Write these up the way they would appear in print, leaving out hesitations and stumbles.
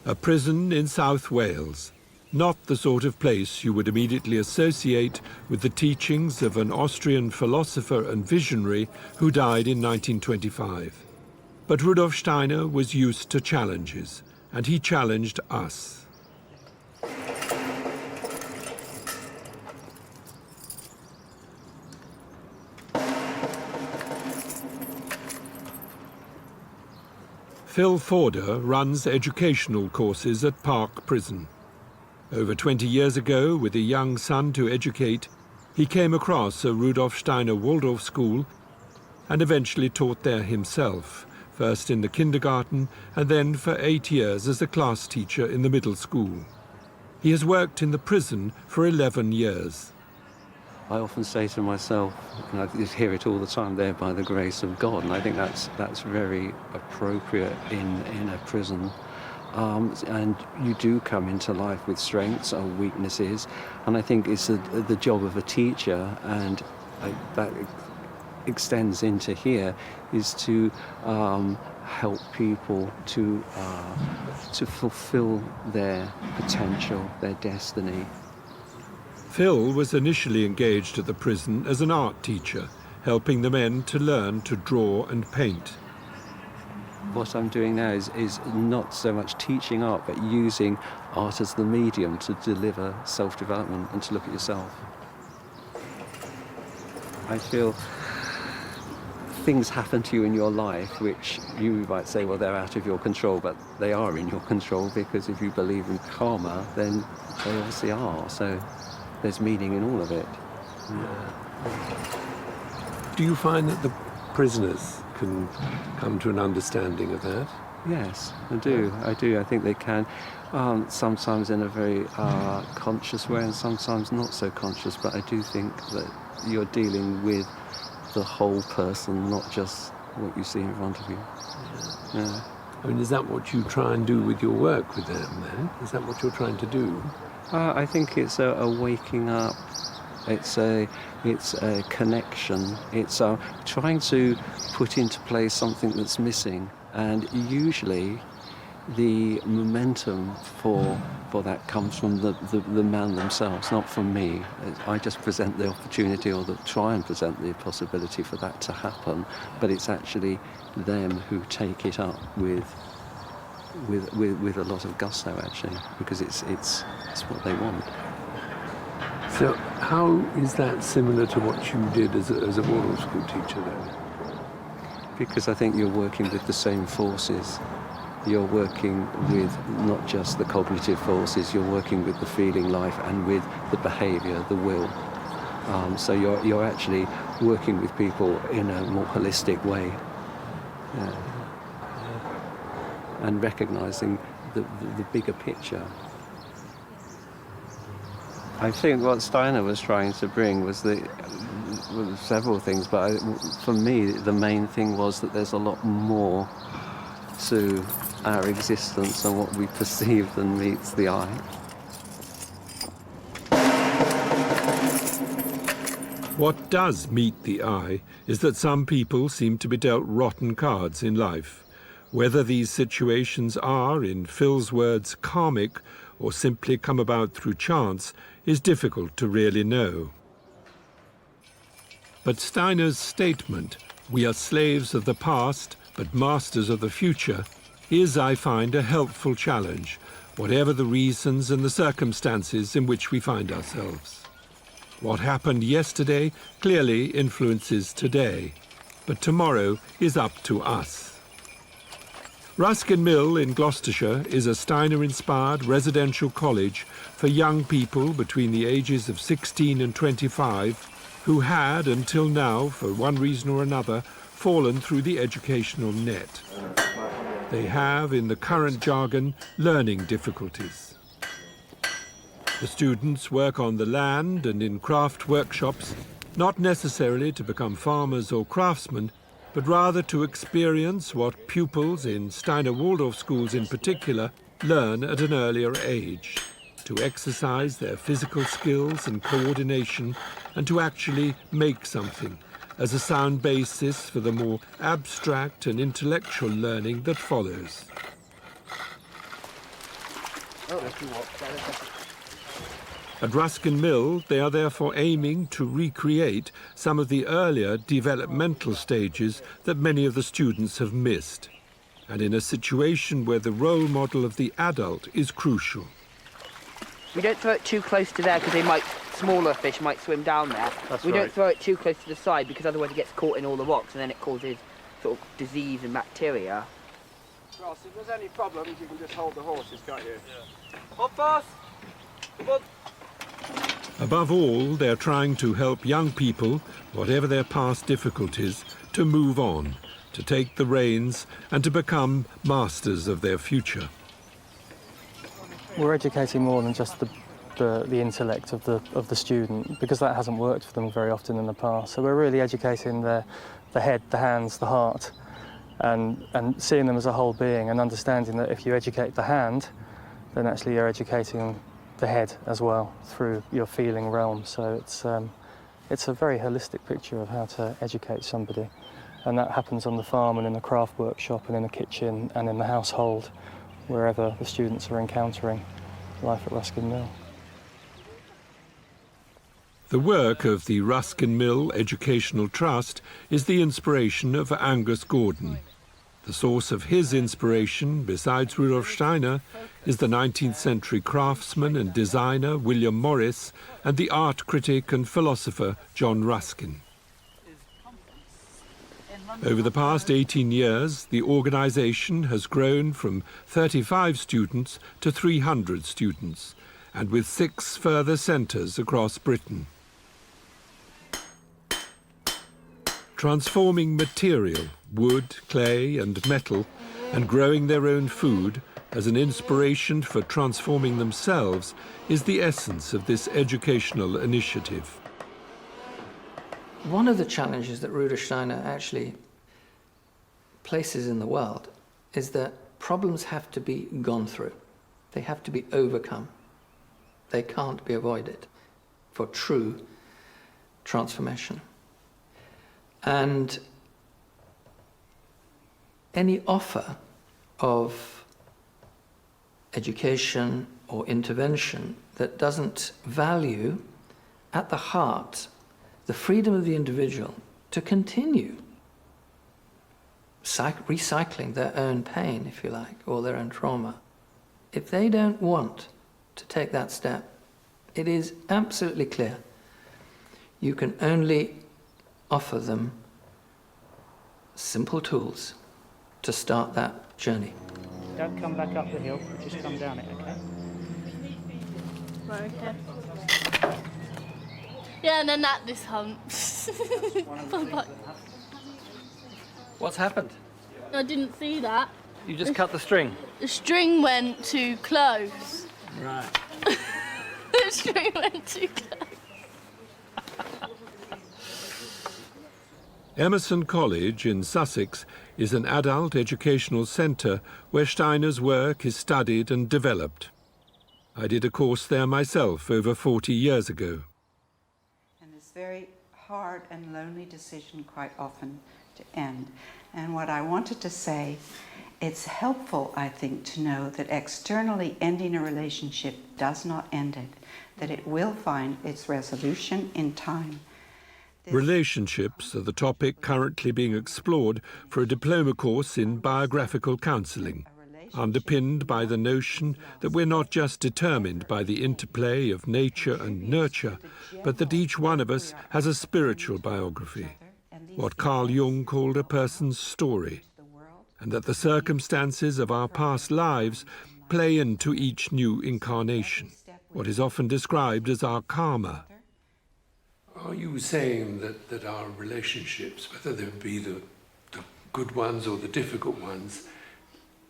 A prison in South Wales, not the sort of place you would immediately associate with the teachings of an Austrian philosopher and visionary who died in 1925. But Rudolf Steiner was used to challenges, and he challenged us. Phil Forder runs educational courses at Park Prison. Over 20 years ago, with a young son to educate, he came across a Rudolf Steiner Waldorf school and eventually taught there himself, first in the kindergarten and then for 8 years as a class teacher in the middle school. He has worked in the prison for 11 years. I often say to myself, and I hear it all the time, there by the grace of God, and I think that's very appropriate in a prison. And you do come into life with strengths or weaknesses, and I think it's the job of a teacher, and that extends into here, is to help people to fulfill their potential, their destiny. Phil was initially engaged at the prison as an art teacher, helping the men to learn to draw and paint. What I'm doing now is not so much teaching art, but using art as the medium to deliver self-development and to look at yourself. I feel things happen to you in your life which you might say, well, they're out of your control, but they are in your control, because if you believe in karma, then they obviously are. So there's meaning in all of it. Do you find that the prisoners can come to an understanding of that? Yes, I do. I think they can. Sometimes in a very conscious way and sometimes not so conscious, but I do think that you're dealing with the whole person, not just what you see in front of you. Yeah. I mean, is that what you try and do with your work with them then? Is that what you're trying to do? I think it's a waking up. It's a connection. It's trying to put into place something that's missing, and usually the momentum for that comes from the man themselves, not from me. I just present the opportunity, or try and present the possibility for that to happen, but it's actually them who take it up with a lot of gusto, actually, because it's what they want. So how is that similar to what you did as a Waldorf school teacher then? Because I think you're working with the same forces. You're working with not just the cognitive forces, you're working with the feeling life and with the behaviour, the will. So you're actually working with people in a more holistic way. Yeah. And recognising the bigger picture. I think what Steiner was trying to bring was several things, but for me the main thing was that there's a lot more to our existence and what we perceive than meets the eye. What does meet the eye is that some people seem to be dealt rotten cards in life. Whether these situations are, in Phil's words, karmic or simply come about through chance is difficult to really know. But Steiner's statement, "We are slaves of the past, but masters of the future," is, I find, a helpful challenge, whatever the reasons and the circumstances in which we find ourselves. What happened yesterday clearly influences today, but tomorrow is up to us. Ruskin Mill in Gloucestershire is a Steiner-inspired residential college for young people between the ages of 16 and 25 who had, until now, for one reason or another, fallen through the educational net. They have, in the current jargon, learning difficulties. The students work on the land and in craft workshops, not necessarily to become farmers or craftsmen, but rather to experience what pupils in Steiner Waldorf schools in particular learn at an earlier age, to exercise their physical skills and coordination, and to actually make something as a sound basis for the more abstract and intellectual learning that follows. At Ruskin Mill, they are therefore aiming to recreate some of the earlier developmental stages that many of the students have missed, and in a situation where the role model of the adult is crucial. We don't throw it too close to there because smaller fish might swim down there. We don't throw it too close to the side because otherwise it gets caught in all the rocks and then it causes sort of disease and bacteria. Ross, if there's any problems, you can just hold the horses, can't you? Yeah. Hold fast! Hold. Above all, they're trying to help young people, whatever their past difficulties, to move on, to take the reins and to become masters of their future. We're educating more than just the intellect of the student, because that hasn't worked for them very often in the past. So we're really educating the head, the hands, the heart, and seeing them as a whole being, and understanding that if you educate the hand, then actually you're educating the head as well through your feeling realm. So it's a very holistic picture of how to educate somebody, and that happens on the farm and in the craft workshop and in the kitchen and in the household, wherever the students are encountering life at Ruskin Mill. The work of the Ruskin Mill Educational Trust is the inspiration of Angus Gordon. The source of his inspiration, besides Rudolf Steiner, is the 19th century craftsman and designer William Morris and the art critic and philosopher John Ruskin. Over the past 18 years, the organisation has grown from 35 students to 300 students, and with 6 further centres across Britain. Transforming material, wood, clay and metal, and growing their own food as an inspiration for transforming themselves is the essence of this educational initiative. One of the challenges that Rudolf Steiner actually places in the world is that problems have to be gone through. They have to be overcome. They can't be avoided for true transformation. And any offer of education or intervention that doesn't value at the heart the freedom of the individual to continue recycling their own pain, if you like, or their own trauma, if they don't want to take that step, it is absolutely clear you can only offer them simple tools to start that journey. Don't come back up the hill, just come down it, okay? Right, okay. Yeah, and then this humps. What's happened? I didn't see that. You just cut the string? The string went too close. Right. The string went too close. Emerson College in Sussex is an adult educational centre where Steiner's work is studied and developed. I did a course there myself over 40 years ago. And it's a very hard and lonely decision quite often to end. And what I wanted to say, it's helpful, I think, to know that externally ending a relationship does not end it, that it will find its resolution in time. Relationships are the topic currently being explored for a diploma course in biographical counselling, underpinned by the notion that we're not just determined by the interplay of nature and nurture, but that each one of us has a spiritual biography, what Carl Jung called a person's story, and that the circumstances of our past lives play into each new incarnation, what is often described as our karma. Are you saying that our relationships, whether they be the good ones or the difficult ones,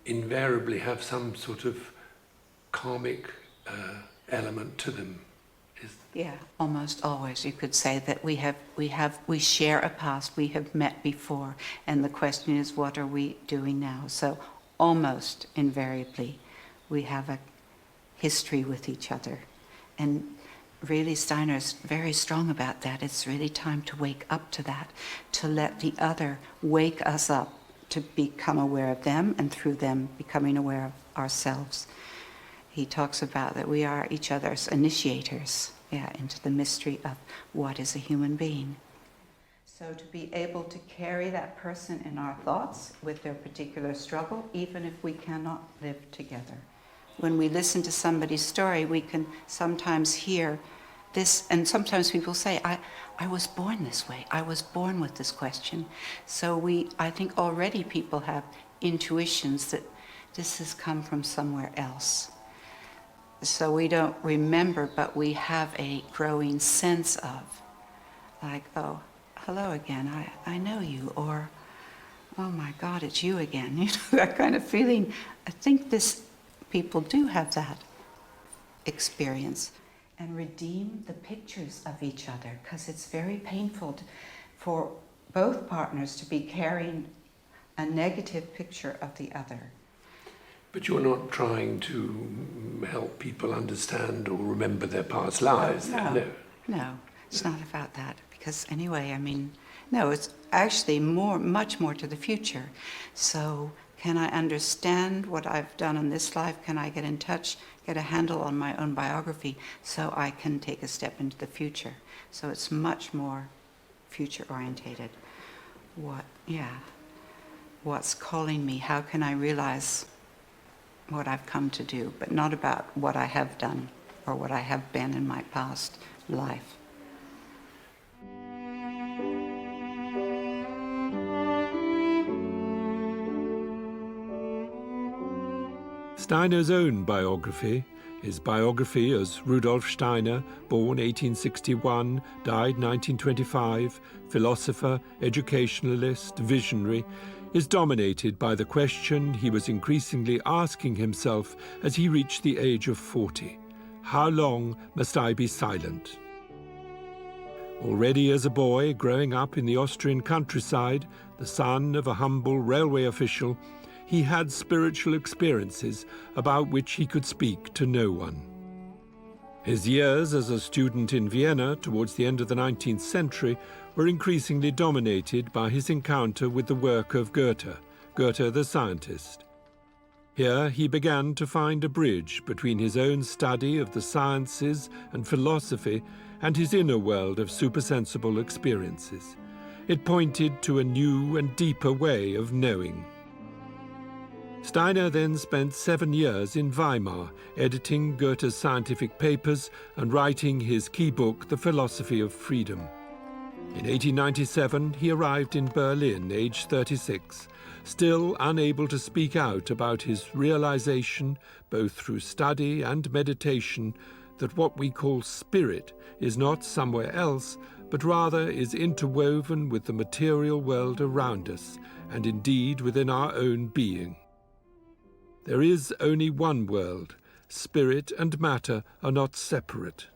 invariably have some sort of karmic element to them? Yeah, almost always. You could say that we share a past, we have met before, and the question is, what are we doing now? So almost invariably, we have a history with each other. And really, Steiner's very strong about that. It's really time to wake up to that, to let the other wake us up, to become aware of them, and through them becoming aware of ourselves. he talks about that we are each other's initiators, into the mystery of what is a human being. So to be able to carry that person in our thoughts with their particular struggle, even if we cannot live together. When we listen to somebody's story, we can sometimes hear this, and sometimes people say, I was born this way. I was born with this question. So I think already people have intuitions that this has come from somewhere else. So we don't remember, but we have a growing sense of, like, oh, hello again, I know you, or, oh my God, it's you again. You know, that kind of feeling. I think people do have that experience. And redeem the pictures of each other, because it's very painful for both partners to be carrying a negative picture of the other. But you're not trying to help people understand or remember their past lives. No, it's not about that. Because anyway, I mean, no, it's actually much more to the future. So can I understand what I've done in this life? Can I get in touch, get a handle on my own biography so I can take a step into the future? So it's much more future orientated. What's calling me? How can I realize what I've come to do, but not about what I have done or what I have been in my past life. Steiner's own biography, his biography as Rudolf Steiner, born 1861, died 1925, philosopher, educationalist, visionary, is dominated by the question he was increasingly asking himself as he reached the age of 40. How long must I be silent? Already as a boy, growing up in the Austrian countryside, the son of a humble railway official, he had spiritual experiences about which he could speak to no one. His years as a student in Vienna towards the end of the 19th century were increasingly dominated by his encounter with the work of Goethe the scientist. Here he began to find a bridge between his own study of the sciences and philosophy and his inner world of supersensible experiences. It pointed to a new and deeper way of knowing. Steiner then spent 7 years in Weimar, editing Goethe's scientific papers and writing his key book, The Philosophy of Freedom. In 1897, he arrived in Berlin, aged 36, still unable to speak out about his realization, both through study and meditation, that what we call spirit is not somewhere else, but rather is interwoven with the material world around us, and indeed within our own being. There is only one world. Spirit and matter are not separate.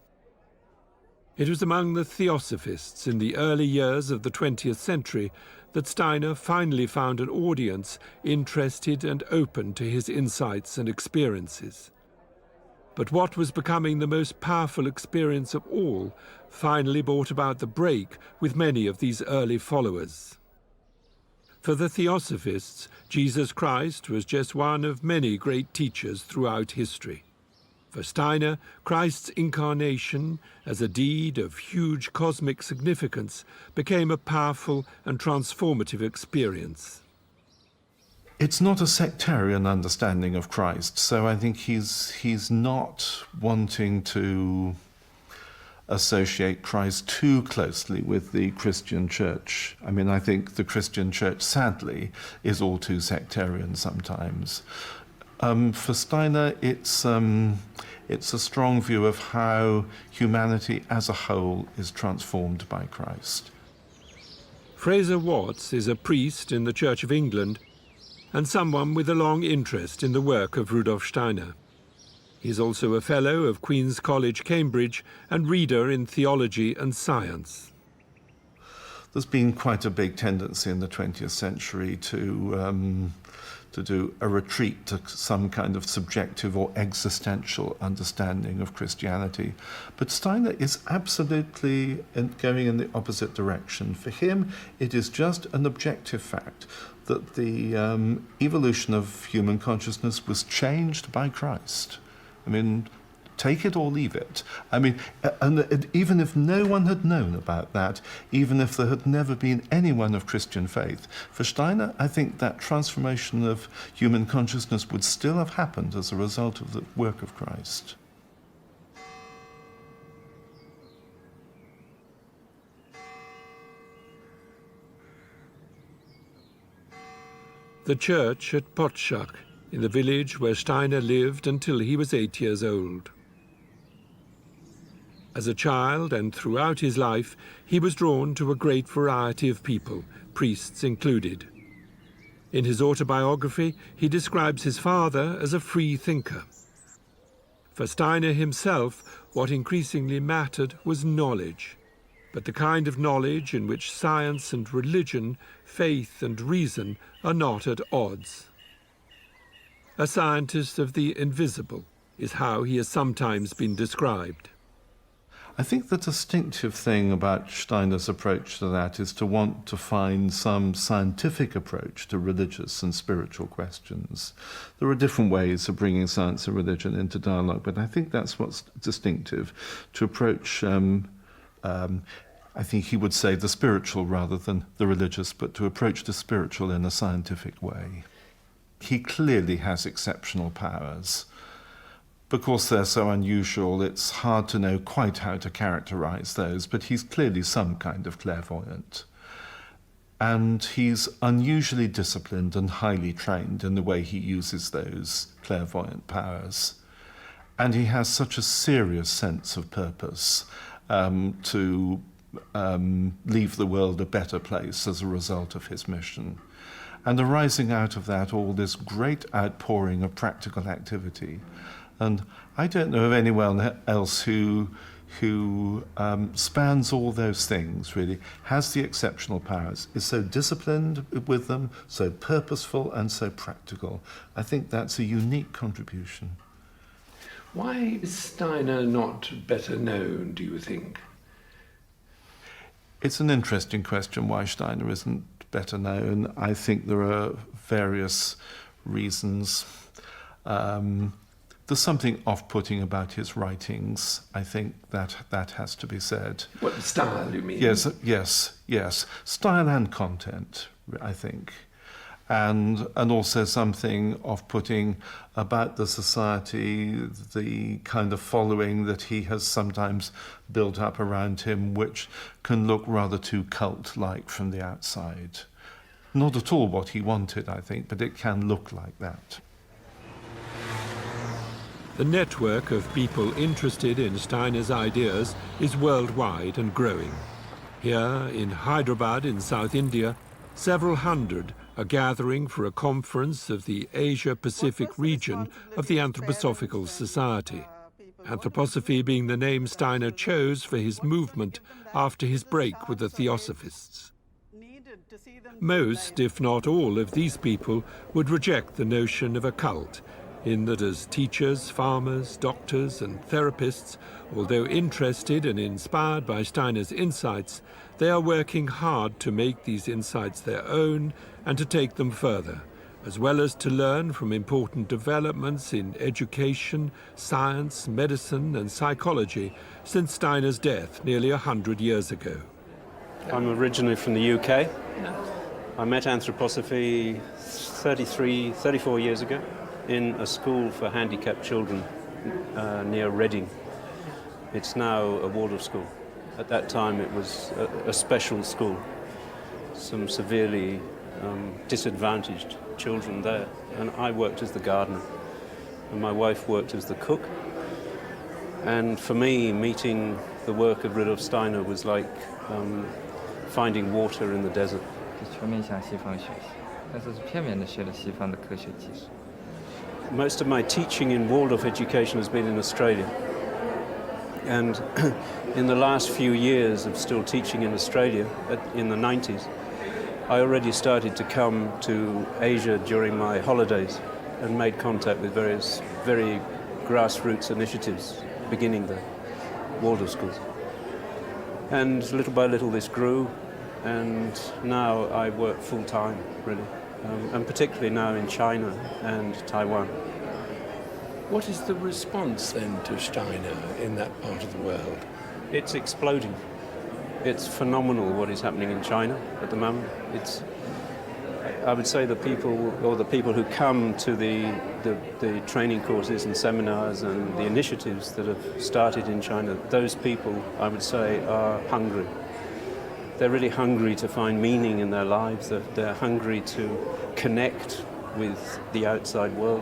It was among the Theosophists in the early years of the 20th century that Steiner finally found an audience interested and open to his insights and experiences. But what was becoming the most powerful experience of all finally brought about the break with many of these early followers. For the Theosophists, Jesus Christ was just one of many great teachers throughout history. For Steiner, Christ's incarnation, as a deed of huge cosmic significance, became a powerful and transformative experience. It's not a sectarian understanding of Christ, so I think he's not wanting to associate Christ too closely with the Christian church. I mean, I think the Christian church, sadly, is all too sectarian sometimes. For Steiner, it's a strong view of how humanity as a whole is transformed by Christ. Fraser Watts is a priest in the Church of England and someone with a long interest in the work of Rudolf Steiner. He is also a Fellow of Queen's College, Cambridge, and reader in theology and science. There's been quite a big tendency in the 20th century to do a retreat to some kind of subjective or existential understanding of Christianity. But Steiner is absolutely going in the opposite direction. For him, it is just an objective fact that the evolution of human consciousness was changed by Christ. I mean, take it or leave it. I mean, even if no one had known about that, even if there had never been anyone of Christian faith, for Steiner, I think that transformation of human consciousness would still have happened as a result of the work of Christ. The church at Potschach, in the village where Steiner lived until he was 8 years old. As a child and throughout his life, he was drawn to a great variety of people, priests included. In his autobiography, he describes his father as a free thinker. For Steiner himself, what increasingly mattered was knowledge, but the kind of knowledge in which science and religion, faith and reason are not at odds. A scientist of the invisible is how he has sometimes been described. I think the distinctive thing about Steiner's approach to that is to want to find some scientific approach to religious and spiritual questions. There are different ways of bringing science and religion into dialogue, but I think that's what's distinctive, to approach, I think he would say the spiritual rather than the religious, but to approach the spiritual in a scientific way. He clearly has exceptional powers. Because they're so unusual, it's hard to know quite how to characterize those, but he's clearly some kind of clairvoyant. And he's unusually disciplined and highly trained in the way he uses those clairvoyant powers. And he has such a serious sense of purpose to leave the world a better place as a result of his mission. And arising out of that, all this great outpouring of practical activity. And I don't know of anyone else who spans all those things, really, has the exceptional powers, is so disciplined with them, so purposeful and so practical. I think that's a unique contribution. Why is Steiner not better known, do you think? It's an interesting question why Steiner isn't better known. I think there are various reasons. There's something off-putting about his writings. I think that has to be said. What style, you mean? Yes. Style and content, I think. And also something off-putting about the society, the kind of following that he has sometimes built up around him, which can look rather too cult-like from the outside. Not at all what he wanted, I think, but it can look like that. The network of people interested in Steiner's ideas is worldwide and growing. Here in Hyderabad in South India, several hundred are gathering for a conference of the Asia-Pacific region of the Anthroposophical Society. Anthroposophy being the name Steiner chose for his movement after his break with the Theosophists. Most, if not all, of these people would reject the notion of a cult, in that as teachers, farmers, doctors and therapists, although interested and inspired by Steiner's insights, they are working hard to make these insights their own and to take them further, as well as to learn from important developments in education, science, medicine and psychology since Steiner's death nearly 100 years ago. I'm originally from the UK. I met anthroposophy 34 years ago in a school for handicapped children near Reading. It's now a Waldorf school. At that time it was a special school. Some severely disadvantaged children there. And I worked as the gardener. And my wife worked as the cook. And for me, meeting the work of Rudolf Steiner was like finding water in the desert. Most of my teaching in Waldorf education has been in Australia. And in the last few years of still teaching in Australia, in the 90s, I already started to come to Asia during my holidays and made contact with various very grassroots initiatives beginning the Waldorf schools. And little by little this grew, and now I work full-time, really. And particularly now in China and Taiwan. What is the response then to Steiner in that part of the world? It's exploding. It's phenomenal what is happening in China at the moment. I would say the people who come to the training courses and seminars and the initiatives that have started in China, those people, I would say, are hungry. They're really hungry to find meaning in their lives. They're hungry to connect with the outside world.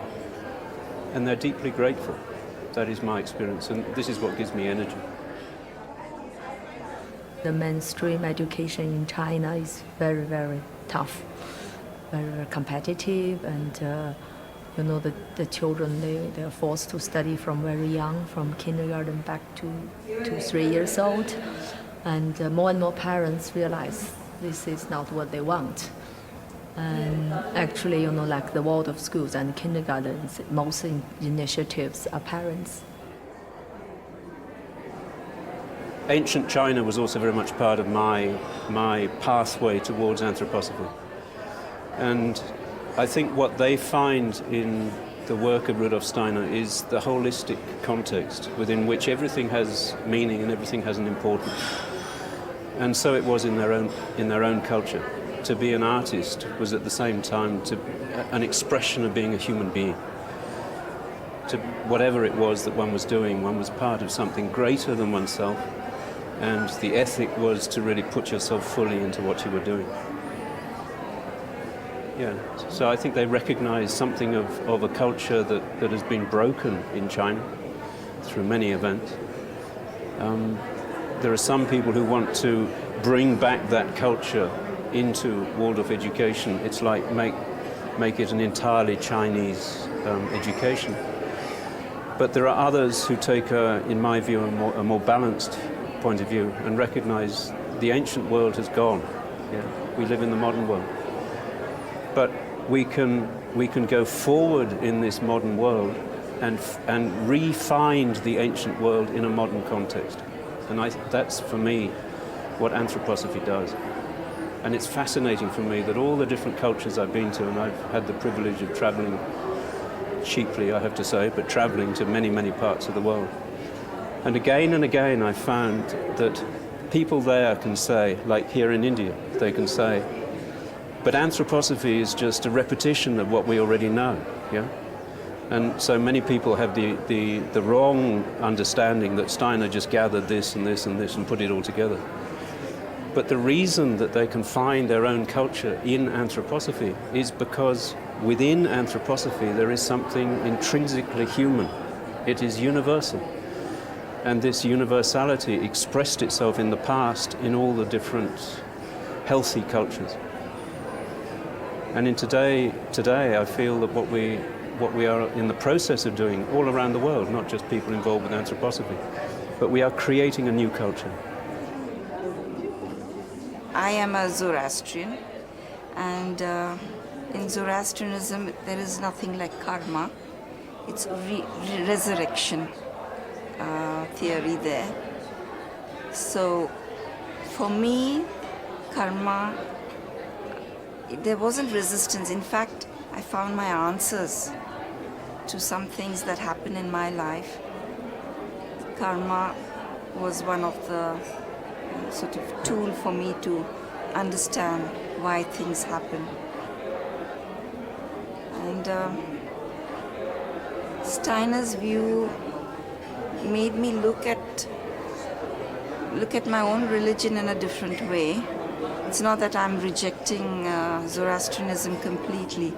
And they're deeply grateful. That is my experience, and this is what gives me energy. The mainstream education in China is very, very tough, very, very competitive, and the children, they're forced to study from very young, from kindergarten back to 3 years old. And more and more parents realize this is not what they want. And actually, like the world of schools and kindergartens, most initiatives are parents. Ancient China was also very much part of my pathway towards anthroposophy. And I think what they find in the work of Rudolf Steiner is the holistic context within which everything has meaning and everything has an importance. And so it was in their own culture. To be an artist was at the same time an expression of being a human being. To whatever it was that one was doing, one was part of something greater than oneself, and the ethic was to really put yourself fully into what you were doing. Yeah, so I think they recognize something of a culture that has been broken in China through many events. There are some people who want to bring back that culture into Waldorf education. It's like make it an entirely Chinese education. But there are others who take, in my view, a more balanced point of view and recognize the ancient world has gone. Yeah? We live in the modern world. But we can go forward in this modern world and re-find the ancient world in a modern context. And that's, for me, what anthroposophy does. And it's fascinating for me that all the different cultures I've been to, and I've had the privilege of traveling cheaply, I have to say, but traveling to many, many parts of the world. And again I found that people there can say, like here in India, they can say, but anthroposophy is just a repetition of what we already know, yeah? And so many people have the wrong understanding that Steiner just gathered this and this and this and put it all together. But the reason that they can find their own culture in anthroposophy is because within anthroposophy there is something intrinsically human. It is universal. And this universality expressed itself in the past in all the different healthy cultures. And in today I feel that what we are in the process of doing all around the world, not just people involved with anthroposophy, but we are creating a new culture. I am a Zoroastrian, and in Zoroastrianism there is nothing like karma. It's resurrection theory there. So for me, karma, there wasn't resistance. In fact, I found my answers to some things that happened in my life. Karma was one of the sort of tool for me to understand why things happen. And Steiner's view made me look at my own religion in a different way. It's not that I'm rejecting Zoroastrianism completely,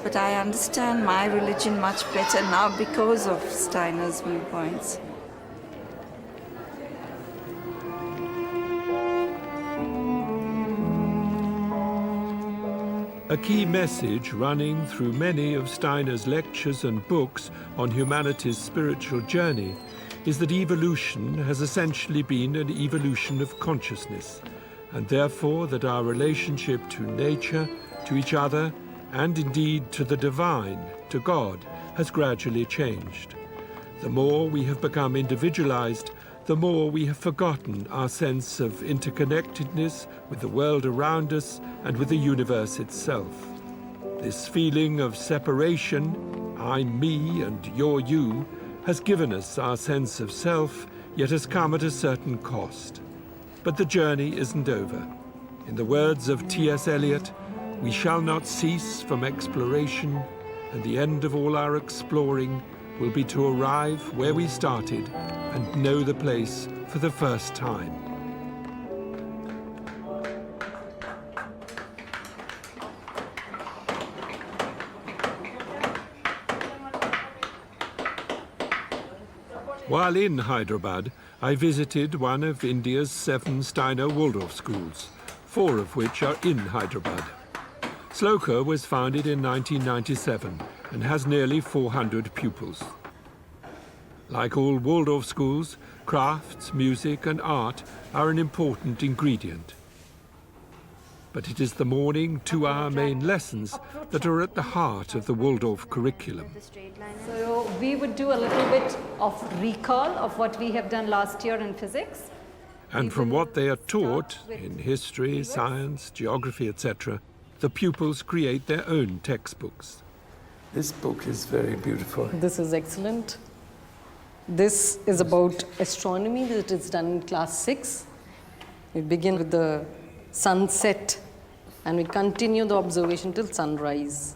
but I understand my religion much better now because of Steiner's viewpoints. A key message running through many of Steiner's lectures and books on humanity's spiritual journey is that evolution has essentially been an evolution of consciousness, and therefore that our relationship to nature, to each other, and indeed to the divine, to God, has gradually changed. The more we have become individualized, the more we have forgotten our sense of interconnectedness with the world around us and with the universe itself. This feeling of separation, I'm me and you're you, has given us our sense of self, yet has come at a certain cost. But the journey isn't over. In the words of T.S. Eliot, we shall not cease from exploration, and the end of all our exploring will be to arrive where we started and know the place for the first time. While in Hyderabad, I visited one of India's 7 Steiner Waldorf schools, 4 of which are in Hyderabad. Sloka was founded in 1997 and has nearly 400 pupils. Like all Waldorf schools, crafts, music and art are an important ingredient. But it is the morning 2-hour main lessons that are at the heart of the Waldorf curriculum. So we would do a little bit of recall of what we have done last year in physics. And from what they are taught in history, science, geography, etc., the pupils create their own textbooks. This book is very beautiful. This is excellent. This is about astronomy that is done in class 6. We begin with the sunset and we continue the observation till sunrise.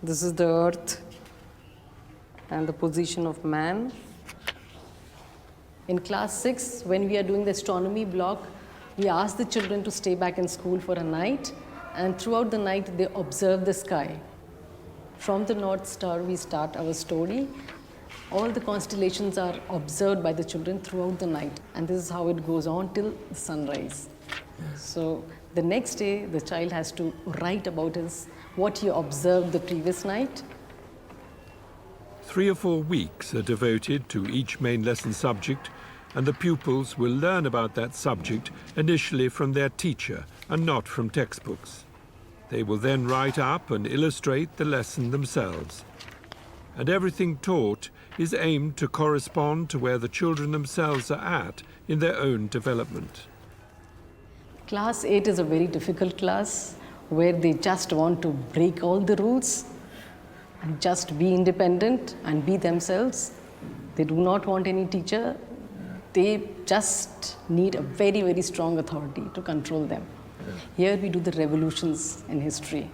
This is the Earth and the position of man. In class 6, when we are doing the astronomy block, we ask the children to stay back in school for a night, and throughout the night they observe the sky. From the North Star we start our story. All the constellations are observed by the children throughout the night, and this is how it goes on till the sunrise. So the next day the child has to write about what he observed the previous night. 3 or 4 weeks are devoted to each main lesson subject, and the pupils will learn about that subject initially from their teacher and not from textbooks. They will then write up and illustrate the lesson themselves. And everything taught is aimed to correspond to where the children themselves are at in their own development. Class 8 is a very difficult class where they just want to break all the rules and just be independent and be themselves. They do not want any teacher. They just need a very, very strong authority to control them. Here we do the revolutions in history.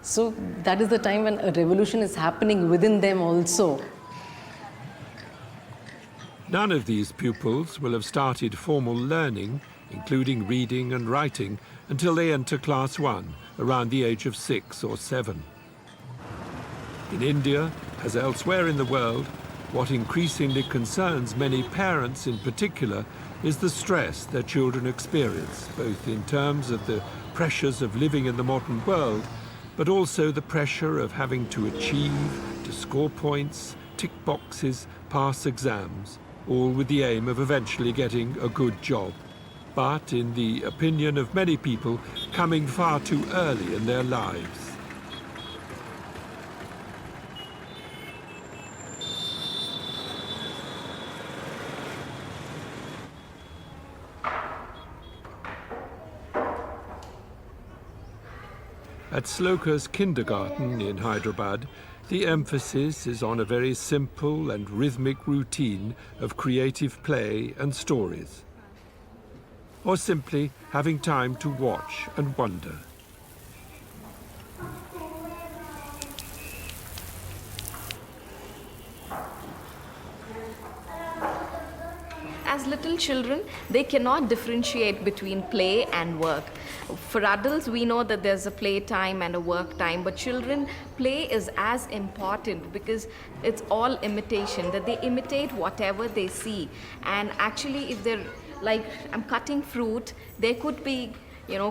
So that is the time when a revolution is happening within them also. None of these pupils will have started formal learning, including reading and writing, until they enter class 1, around the age of 6 or 7. In India, as elsewhere in the world, what increasingly concerns many parents in particular is the stress their children experience, both in terms of the pressures of living in the modern world, but also the pressure of having to achieve, to score points, tick boxes, pass exams, all with the aim of eventually getting a good job. But, in the opinion of many people, coming far too early in their lives. At Sloka's kindergarten in Hyderabad, the emphasis is on a very simple and rhythmic routine of creative play and stories, or simply having time to watch and wonder. As little children, they cannot differentiate between play and work. For adults, we know that there's a play time and a work time, but children, play is as important because it's all imitation, that they imitate whatever they see. And actually, if they're like, I'm cutting fruit, they could be,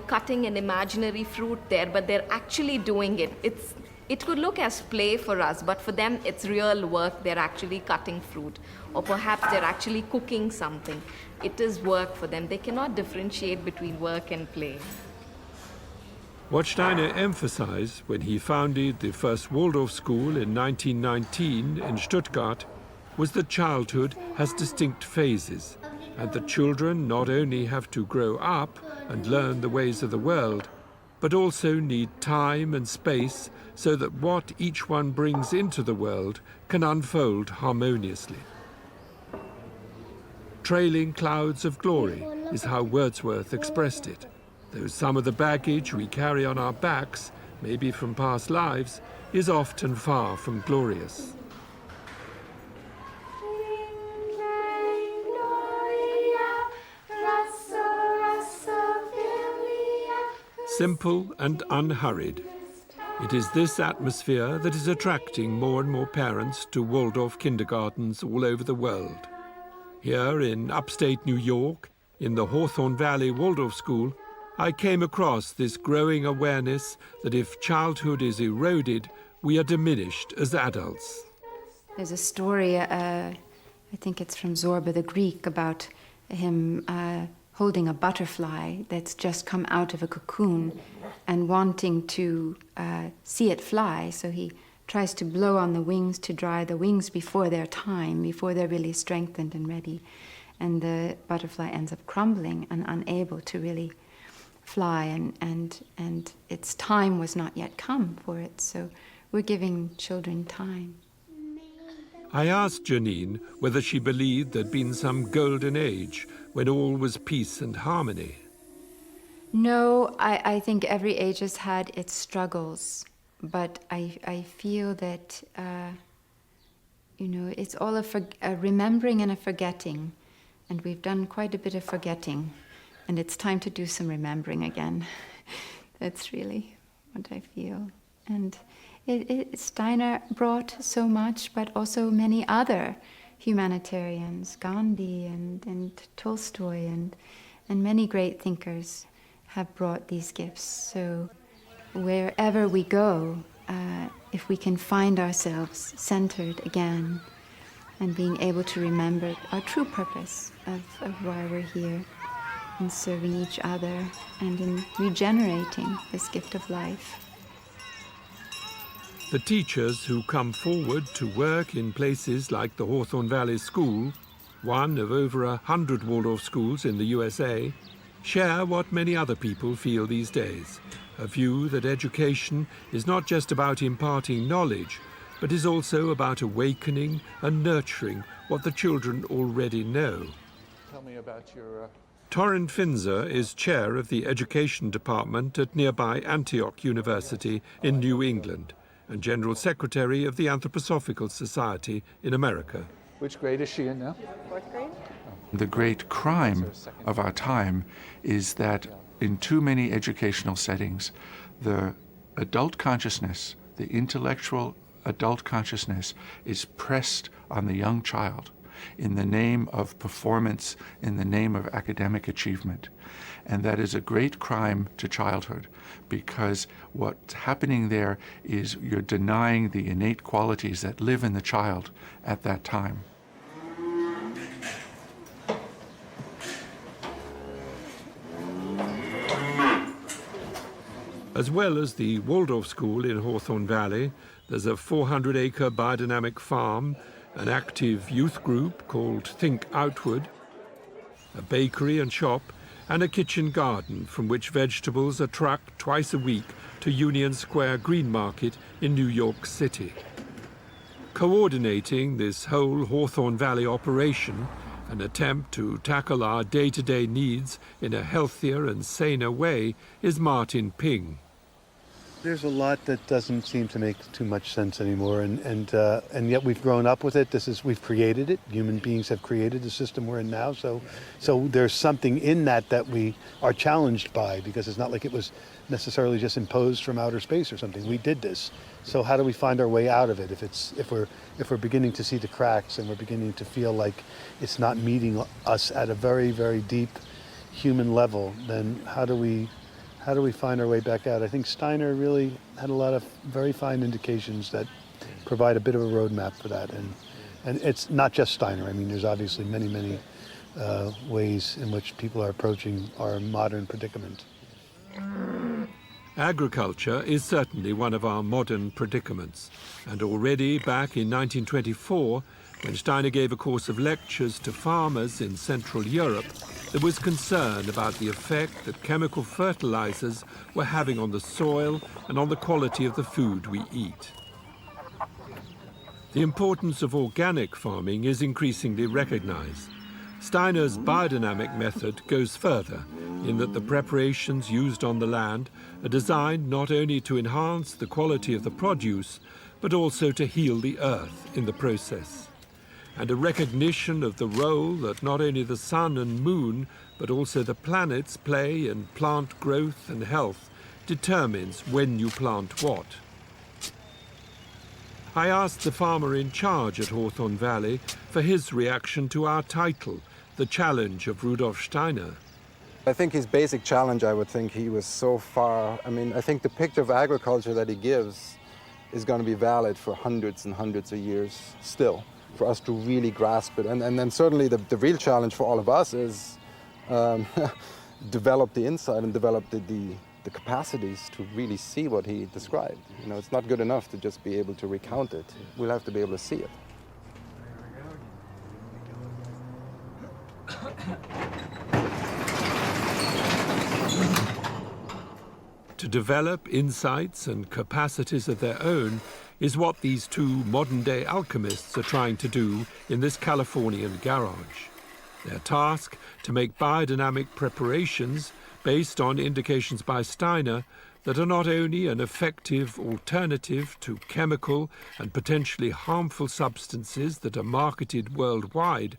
cutting an imaginary fruit there, but they're actually doing it. It could look as play for us, but for them, it's real work. They're actually cutting fruit. Or perhaps they're actually cooking something. It is work for them. They cannot differentiate between work and play. What Steiner emphasized when he founded the first Waldorf school in 1919 in Stuttgart was that childhood has distinct phases, and that children not only have to grow up and learn the ways of the world, but also need time and space so that what each one brings into the world can unfold harmoniously. Trailing clouds of glory is how Wordsworth expressed it, though some of the baggage we carry on our backs, maybe from past lives, is often far from glorious. Simple and unhurried. It is this atmosphere that is attracting more and more parents to Waldorf kindergartens all over the world. Here in upstate New York, in the Hawthorne Valley Waldorf School, I came across this growing awareness that if childhood is eroded, we are diminished as adults. There's a story, I think it's from Zorba the Greek, about him holding a butterfly that's just come out of a cocoon and wanting to see it fly. So he tries to blow on the wings to dry the wings before their time, before they're really strengthened and ready. And the butterfly ends up crumbling and unable to really fly, and its time was not yet come for it. So we're giving children time. I asked Janine whether she believed there'd been some golden age when all was peace and harmony. No, I think every age has had its struggles, but I feel that, it's all a remembering and a forgetting, and we've done quite a bit of forgetting, and it's time to do some remembering again. That's really what I feel. And Steiner brought so much, but also many other humanitarians, Gandhi and Tolstoy and many great thinkers have brought these gifts. So wherever we go, if we can find ourselves centered again and being able to remember our true purpose of why we're here, in serving each other and in regenerating this gift of life. The teachers who come forward to work in places like the Hawthorne Valley School, one of over 100 Waldorf schools in the USA, share what many other people feel these days, a view that education is not just about imparting knowledge, but is also about awakening and nurturing what the children already know. Tell me about your... Torrin Finzer is chair of the education department at nearby Antioch University in New England, and General Secretary of the Anthroposophical Society in America. Which grade is she in now? 4th grade. The great crime of our time is that in too many educational settings, the adult consciousness, the intellectual adult consciousness, is pressed on the young child in the name of performance, in the name of academic achievement. And that is a great crime to childhood, because what's happening there is you're denying the innate qualities that live in the child at that time. As well as the Waldorf School in Hawthorne Valley, there's a 400-acre biodynamic farm, an active youth group called Think Outward, a bakery and shop, and a kitchen garden from which vegetables are trucked twice a week to Union Square Green Market in New York City. Coordinating this whole Hawthorne Valley operation, an attempt to tackle our day-to-day needs in a healthier and saner way, is Martin Ping. There's a lot that doesn't seem to make too much sense anymore, and yet we've grown up with it. We've created it. Human beings have created the system we're in now. So there's something in that we are challenged by, because it's not like it was necessarily just imposed from outer space or something. We did this. So how do we find our way out of it? If we're beginning to see the cracks and we're beginning to feel like it's not meeting us at a very, very deep human level, then how do we find our way back out? I think Steiner really had a lot of very fine indications that provide a bit of a roadmap for that. And it's not just Steiner. I mean, there's obviously many, many ways in which people are approaching our modern predicament. Agriculture is certainly one of our modern predicaments. And already back in 1924, when Steiner gave a course of lectures to farmers in Central Europe, there was concern about the effect that chemical fertilizers were having on the soil and on the quality of the food we eat. The importance of organic farming is increasingly recognized. Steiner's biodynamic method goes further in that the preparations used on the land are designed not only to enhance the quality of the produce, but also to heal the earth in the process. And a recognition of the role that not only the sun and moon, but also the planets play in plant growth and health determines when you plant what. I asked the farmer in charge at Hawthorne Valley for his reaction to our title, The Challenge of Rudolf Steiner. I think his basic challenge, I would think he was so far, I think the picture of agriculture that he gives is going to be valid for hundreds and hundreds of years still, for us to really grasp it. And then certainly the real challenge for all of us is develop the insight and develop the capacities to really see what he described. You know, it's not good enough to just be able to recount it. We'll have to be able to see it. To develop insights and capacities of their own is what these two modern-day alchemists are trying to do in this Californian garage. Their task to make biodynamic preparations based on indications by Steiner that are not only an effective alternative to chemical and potentially harmful substances that are marketed worldwide,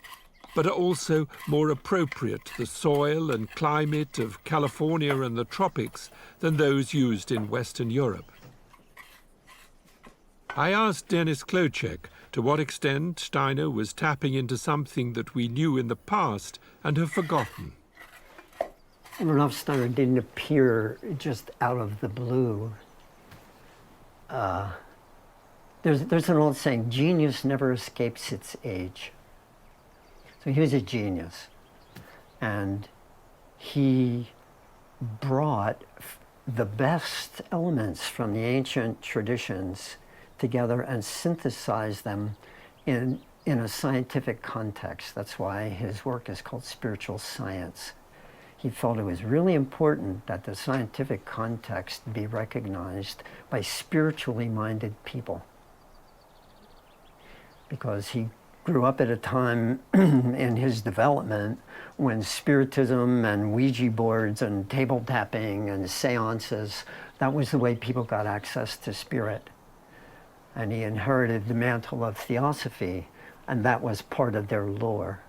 but are also more appropriate to the soil and climate of California and the tropics than those used in Western Europe. I asked Dennis Klocek to what extent Steiner was tapping into something that we knew in the past and have forgotten. Rudolf Steiner didn't appear just out of the blue. There's an old saying, genius never escapes its age. So he was a genius, and he brought the best elements from the ancient traditions together and synthesized them in a scientific context. That's why his work is called spiritual science. He felt it was really important that the scientific context be recognized by spiritually minded people, because he grew up at a time in his development when spiritism and Ouija boards and table tapping and seances, that was the way people got access to spirit. And he inherited the mantle of theosophy, and that was part of their lore.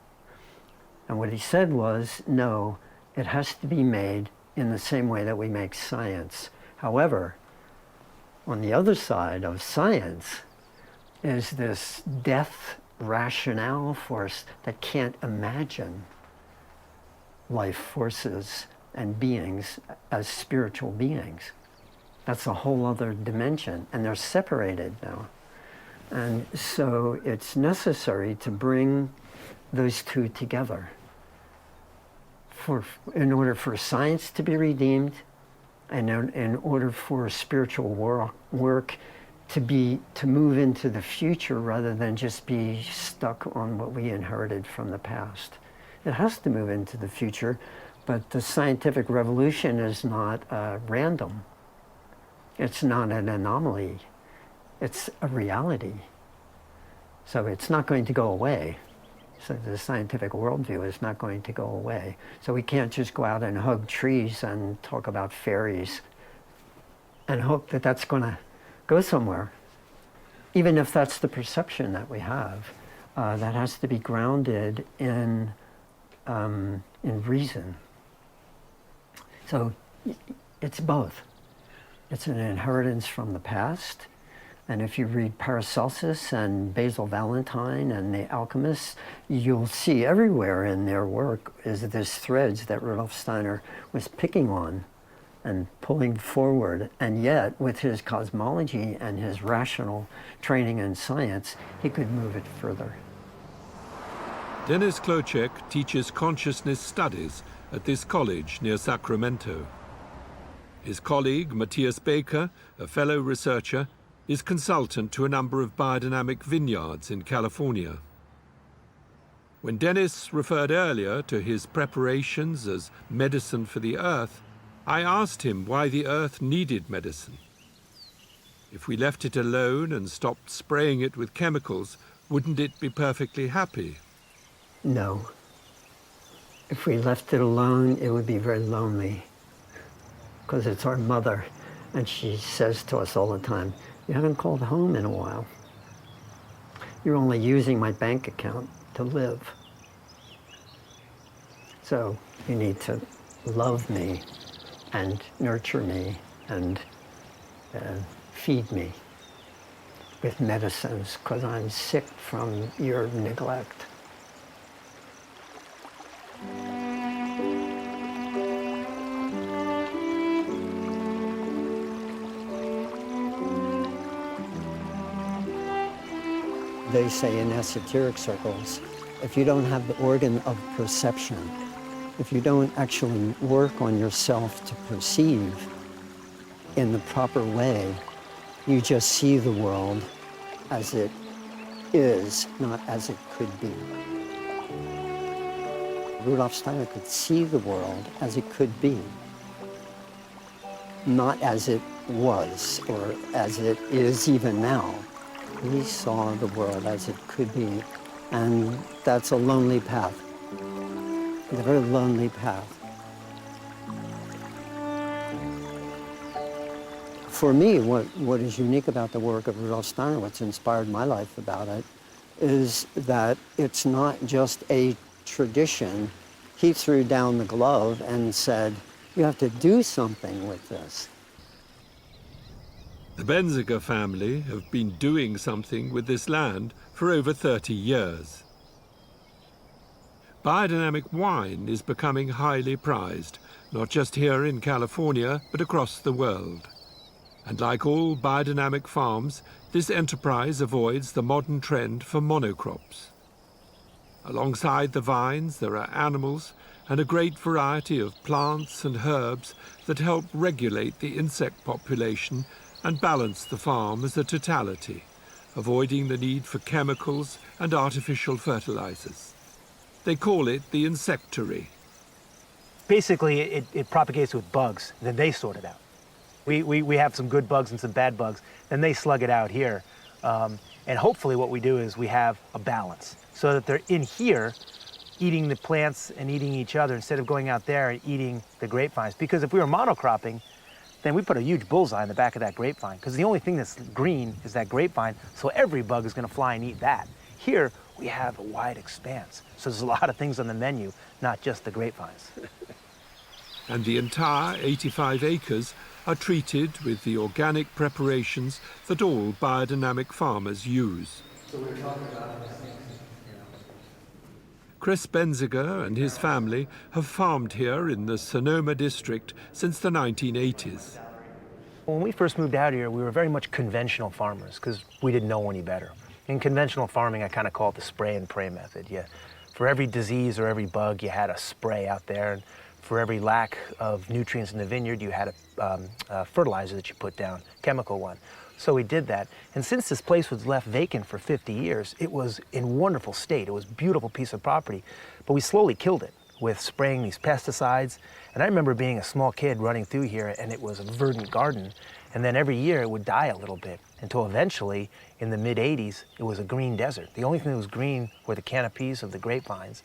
And what he said was, no, it has to be made in the same way that we make science. However, on the other side of science is this death rationale force that can't imagine life forces and beings as spiritual beings. That's a whole other dimension, and they're separated now. And so it's necessary to bring those two together in order for science to be redeemed, and in order for spiritual work to move into the future rather than just be stuck on what we inherited from the past. It has to move into the future, but the scientific revolution is not random. It's not an anomaly. It's a reality. So it's not going to go away. So the scientific worldview is not going to go away. So we can't just go out and hug trees and talk about fairies and hope that that's going to go somewhere. Even if that's the perception that we have, that has to be grounded in reason. So it's both. It's an inheritance from the past. And if you read Paracelsus and Basil Valentine and the alchemists, you'll see everywhere in their work is this threads that Rudolf Steiner was picking on and pulling forward. And yet, with his cosmology and his rational training in science, he could move it further. Dennis Klocek teaches consciousness studies at this college near Sacramento. His colleague, Matthias Baker, a fellow researcher, is consultant to a number of biodynamic vineyards in California. When Dennis referred earlier to his preparations as medicine for the earth, I asked him why the earth needed medicine. If we left it alone and stopped spraying it with chemicals, wouldn't it be perfectly happy? No. If we left it alone, it would be very lonely, because it's our mother, and she says to us all the time, "You haven't called home in a while. You're only using my bank account to live. So you need to love me and nurture me and feed me with medicines, because I'm sick from your neglect." They say in esoteric circles, if you don't have the organ of perception, if you don't actually work on yourself to perceive in the proper way, you just see the world as it is, not as it could be. Rudolf Steiner could see the world as it could be, not as it was or as it is even now. He saw the world as it could be, and that's a lonely path, a very lonely path. For me, what is unique about the work of Rudolf Steiner, what's inspired my life about it, is that it's not just a tradition. He threw down the glove and said, you have to do something with this. The Benziger family have been doing something with this land for over 30 years. Biodynamic wine is becoming highly prized, not just here in California, but across the world. And like all biodynamic farms, this enterprise avoids the modern trend for monocrops. Alongside the vines, there are animals and a great variety of plants and herbs that help regulate the insect population and balance the farm as a totality, avoiding the need for chemicals and artificial fertilizers. They call it the insectary. Basically, it propagates with bugs, then they sort it out. We have some good bugs and some bad bugs, then they slug it out here. And hopefully what we do is we have a balance, so that they're in here eating the plants and eating each other instead of going out there and eating the grapevines. Because if we were monocropping, then we put a huge bullseye in the back of that grapevine, because the only thing that's green is that grapevine, so every bug is going to fly and eat that. Here, we have a wide expanse, so there's a lot of things on the menu, not just the grapevines. And the entire 85 acres are treated with the organic preparations that all biodynamic farmers use. So we're talking about Chris Benziger and his family have farmed here in the Sonoma district since the 1980s. When we first moved out here, we were very much conventional farmers because we didn't know any better. In conventional farming, I kind of call it the spray and pray method. For every disease or every bug, you had a spray out there. And for every lack of nutrients in the vineyard, you had a fertilizer that you put down, chemical one. So we did that. And since this place was left vacant for 50 years, it was in wonderful state. It was a beautiful piece of property. But we slowly killed it with spraying these pesticides. And I remember being a small kid running through here, and it was a verdant garden. And then every year it would die a little bit, until eventually, in the mid-'80s, it was a green desert. The only thing that was green were the canopies of the grapevines,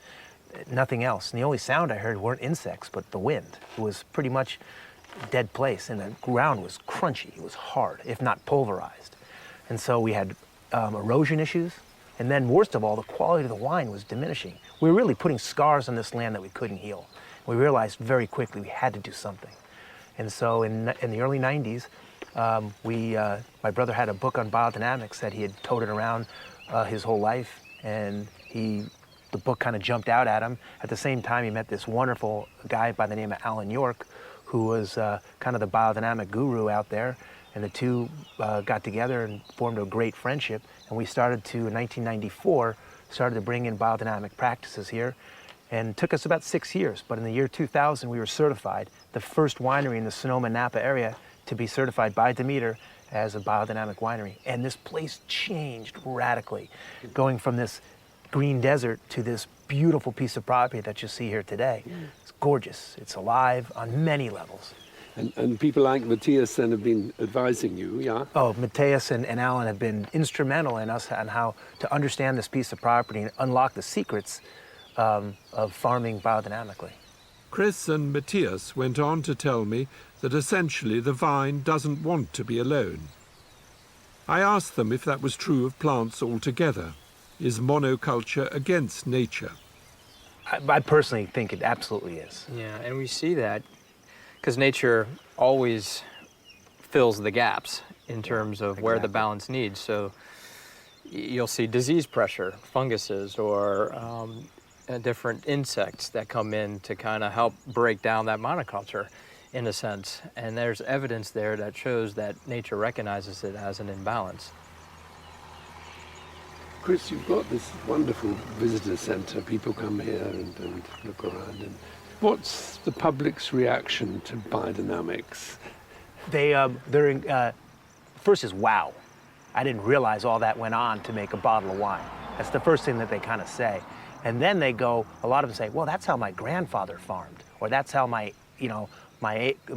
nothing else. And the only sound I heard weren't insects, but the wind. It was pretty much a dead place, and the ground was crunchy. It was hard, if not pulverized. And so we had erosion issues, and then worst of all, the quality of the wine was diminishing. We were really putting scars on this land that we couldn't heal. We realized very quickly we had to do something. And so in the early 90s, my brother had a book on biodynamics that he had toted around his whole life, and the book kind of jumped out at him. At the same time, he met this wonderful guy by the name of Alan York, who was kind of the biodynamic guru out there, and the two got together and formed a great friendship, and we started to, in 1994, started to bring in biodynamic practices here, and it took us about 6 years, but in the year 2000, we were certified, the first winery in the Sonoma-Napa area to be certified by Demeter as a biodynamic winery. And this place changed radically, going from this green desert to this beautiful piece of property that you see here today. It's gorgeous. It's alive on many levels. And people like Matthias then have been advising you, yeah? Oh, Matthias and Alan have been instrumental in us on how to understand this piece of property and unlock the secrets of farming biodynamically. Chris and Matthias went on to tell me that essentially the vine doesn't want to be alone. I asked them if that was true of plants altogether. Is monoculture against nature? I personally think it absolutely is. Yeah, and we see that because nature always fills the gaps in terms of where the balance needs. So you'll see disease pressure, funguses, or different insects that come in to kind of help break down that monoculture in a sense. And there's evidence there that shows that nature recognizes it as an imbalance. Chris, you've got this wonderful visitor centre. People come here and look around. And what's the public's reaction to biodynamics? First is wow. I didn't realize all that went on to make a bottle of wine. That's the first thing that they kind of say. And then they go, a lot of them say, well, that's how my grandfather farmed, or that's how my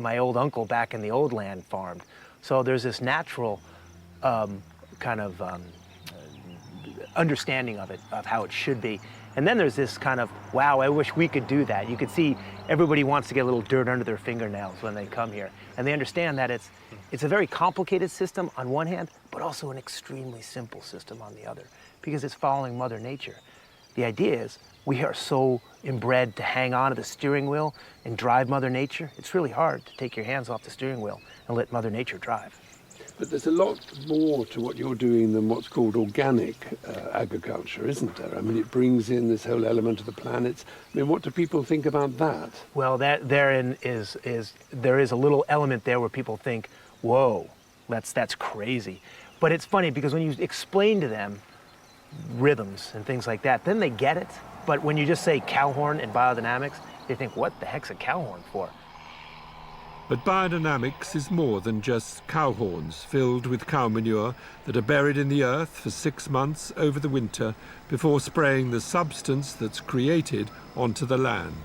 old uncle back in the old land farmed. So there's this natural kind of understanding of it, of how it should be. And then there's this kind of, wow, I wish we could do that. You could see everybody wants to get a little dirt under their fingernails when they come here. And they understand that it's a very complicated system on one hand, but also an extremely simple system on the other, because it's following Mother Nature. The idea is we are so inbred to hang on to the steering wheel and drive Mother Nature. It's really hard to take your hands off the steering wheel and let Mother Nature drive. But there's a lot more to what you're doing than what's called organic agriculture, isn't there? I mean, it brings in this whole element of the planet. I mean, what do people think about that? Well, there is a little element there where people think, whoa, that's crazy. But it's funny because when you explain to them rhythms and things like that, then they get it. But when you just say cow horn and biodynamics, they think, what the heck's a cow horn for? But biodynamics is more than just cow horns filled with cow manure that are buried in the earth for 6 months over the winter before spraying the substance that's created onto the land.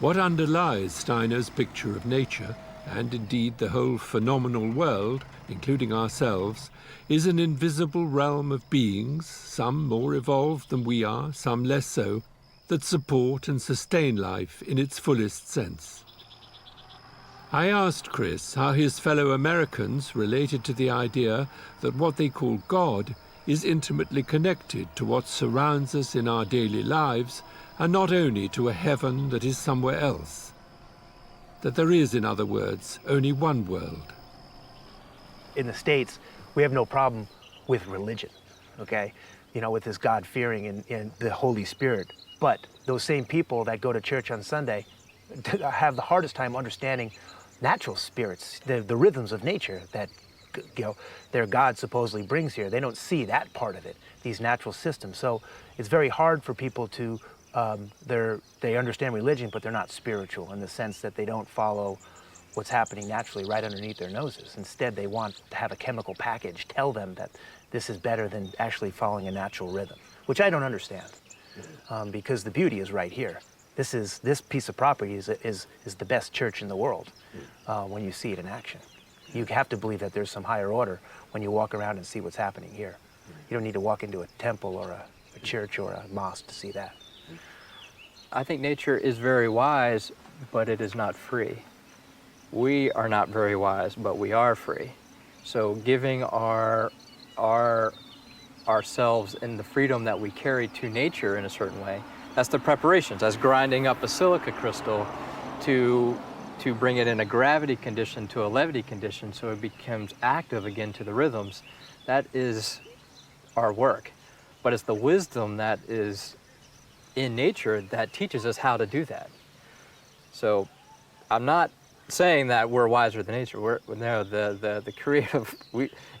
What underlies Steiner's picture of nature, and indeed the whole phenomenal world, including ourselves, is an invisible realm of beings, some more evolved than we are, some less so, that support and sustain life in its fullest sense. I asked Chris how his fellow Americans related to the idea that what they call God is intimately connected to what surrounds us in our daily lives, and not only to a heaven that is somewhere else. That there is, in other words, only one world. In the States, we have no problem with religion, okay? You know, with this God-fearing and the Holy Spirit. But those same people that go to church on Sunday have the hardest time understanding natural spirits, the rhythms of nature that, you know, their God supposedly brings here. They don't see that part of it, these natural systems. So it's very hard for people to, they understand religion, but they're not spiritual in the sense that they don't follow what's happening naturally right underneath their noses. Instead, they want to have a chemical package tell them that this is better than actually following a natural rhythm, which I don't understand, because the beauty is right here. This piece of property is the best church in the world when you see it in action. You have to believe that there's some higher order when you walk around and see what's happening here. You don't need to walk into a temple or a church or a mosque to see that. I think nature is very wise, but it is not free. We are not very wise, but we are free. So giving ourselves and the freedom that we carry to nature in a certain way, that's the preparations. That's grinding up a silica crystal to bring it in a gravity condition to a levity condition so it becomes active again to the rhythms. That is our work. But it's the wisdom that is in nature that teaches us how to do that. So I'm not saying that we're wiser than nature. No, the creative,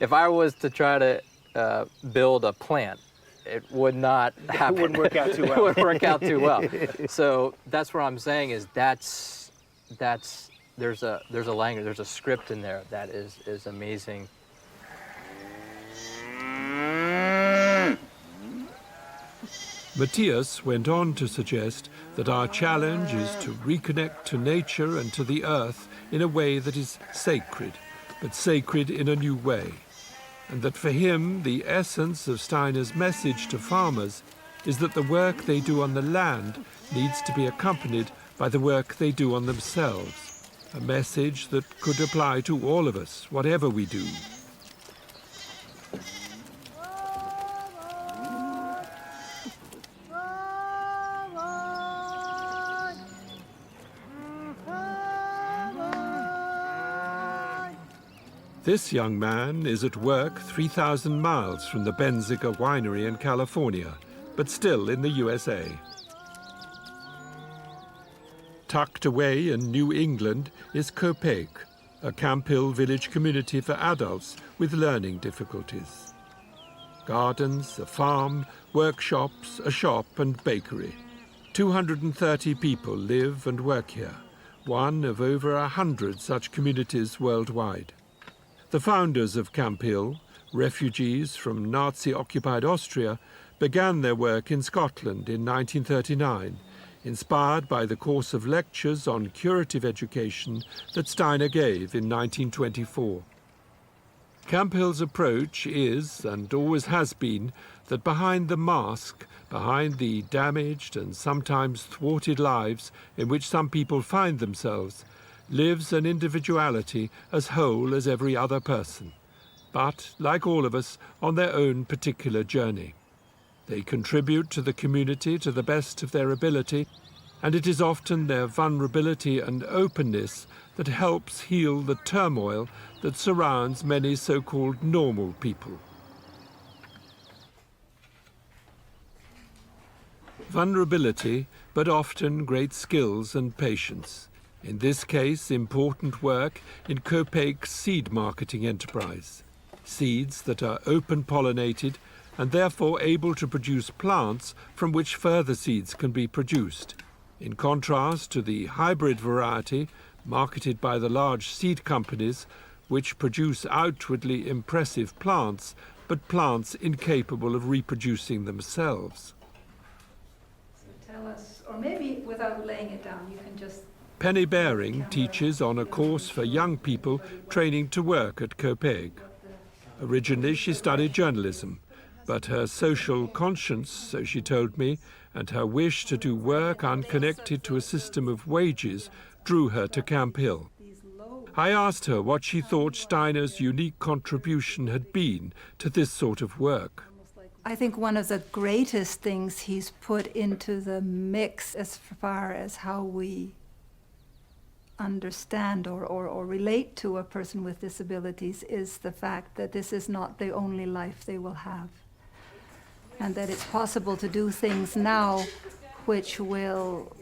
if I was to try to build a plant, it would not happen. It wouldn't work out too well. It wouldn't work out too well. So that's what I'm saying is there's a language, there's a script in there that is amazing. Matthias went on to suggest that our challenge is to reconnect to nature and to the earth in a way that is sacred, but sacred in a new way. And that for him, the essence of Steiner's message to farmers is that the work they do on the land needs to be accompanied by the work they do on themselves, a message that could apply to all of us, whatever we do. This young man is at work 3,000 miles from the Benziger winery in California, but still in the USA. Tucked away in New England is Kopek, a Camp Hill village community for adults with learning difficulties. Gardens, a farm, workshops, a shop and bakery. 230 people live and work here, one of over 100 such communities worldwide. The founders of Camp Hill, refugees from Nazi-occupied Austria, began their work in Scotland in 1939, inspired by the course of lectures on curative education that Steiner gave in 1924. Camp Hill's approach is, and always has been, that behind the mask, behind the damaged and sometimes thwarted lives in which some people find themselves, lives an individuality as whole as every other person, but, like all of us, on their own particular journey. They contribute to the community to the best of their ability, and it is often their vulnerability and openness that helps heal the turmoil that surrounds many so-called normal people. Vulnerability, but often great skills and patience. In this case, important work in Kopek's seed marketing enterprise. Seeds that are open-pollinated and therefore able to produce plants from which further seeds can be produced, in contrast to the hybrid variety marketed by the large seed companies, which produce outwardly impressive plants, but plants incapable of reproducing themselves. Tell us, or maybe without laying it down, you can just... Penny Baring teaches on a course for young people training to work at Kopek. Originally, she studied journalism, but her social conscience, so she told me, and her wish to do work unconnected to a system of wages drew her to Camp Hill. I asked her what she thought Steiner's unique contribution had been to this sort of work. I think one of the greatest things he's put into the mix as far as how we understand or relate to a person with disabilities is the fact that this is not the only life they will have, and that it's possible to do things now which will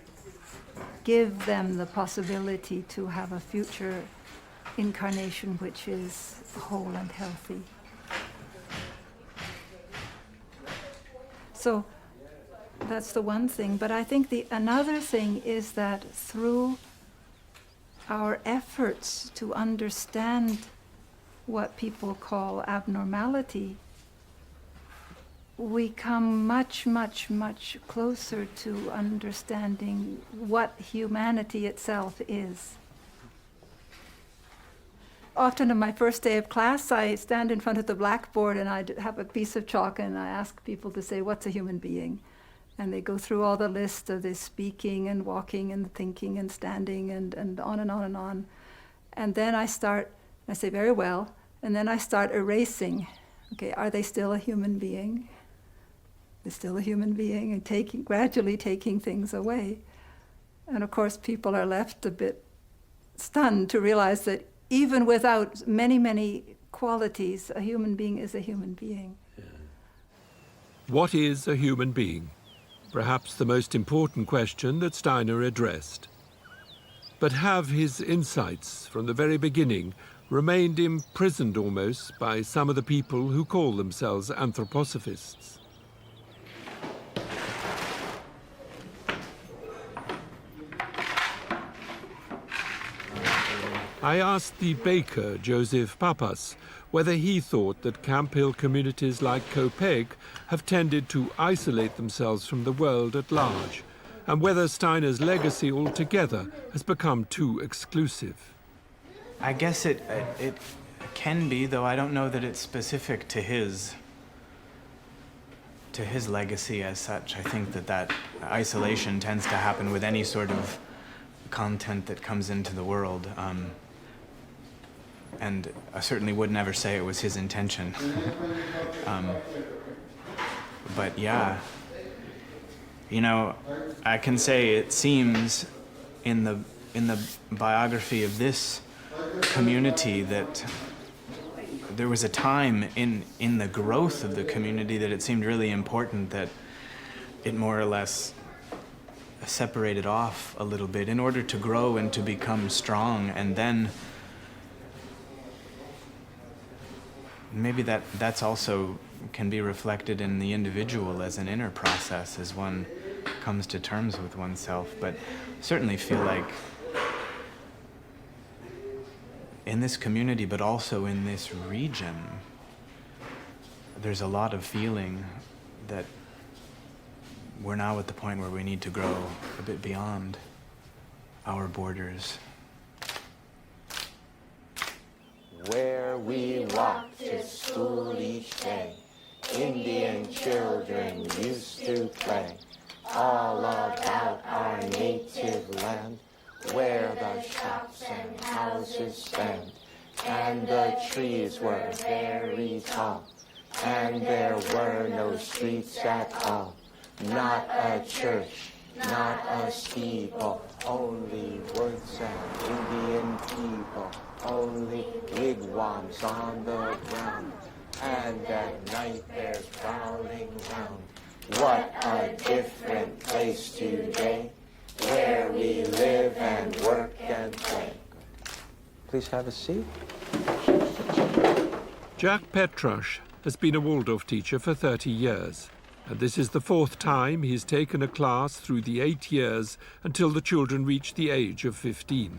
give them the possibility to have a future incarnation which is whole and healthy. So that's the one thing, but I think another thing is that through our efforts to understand what people call abnormality, we come much, much, much closer to understanding what humanity itself is. Often on my first day of class, I stand in front of the blackboard and I have a piece of chalk and I ask people to say, what's a human being? And they go through all the list of this speaking and walking and thinking and standing and on and on and on. And then I say, very well, and then I start erasing. Okay, are they still a human being? They're still a human being, and gradually taking things away. And of course, people are left a bit stunned to realize that even without many, many qualities, a human being is a human being. What is a human being? Perhaps the most important question that Steiner addressed. But have his insights from the very beginning remained imprisoned almost by some of the people who call themselves anthroposophists? I asked the baker, Joseph Papas, whether he thought that Camp Hill communities like Copiague have tended to isolate themselves from the world at large, and whether Steiner's legacy altogether has become too exclusive. I guess it can be, though I don't know that it's specific to his legacy as such. I think that isolation tends to happen with any sort of content that comes into the world. And I certainly would never say it was his intention. But yeah, you know, I can say it seems in the biography of this community that there was a time in the growth of the community that it seemed really important that it more or less separated off a little bit in order to grow and to become strong, and then maybe that's also can be reflected in the individual as an inner process as one comes to terms with oneself. But I certainly feel like in this community, but also in this region, there's a lot of feeling that we're now at the point where we need to grow a bit beyond our borders. Where we walked to school each day, Indian children used to play, all about our native land, where the shops and houses stand, and the trees were very tall, and there were no streets at all, not a church, not a steeple, only woods and Indian people, only wigwams on the ground, and at night there's prowling round. What a different place today, where we live and work and play. Please have a seat. Jack Petrush has been a Waldorf teacher for 30 years, and this is the 4th time he's taken a class through the 8 years until the children reach the age of 15.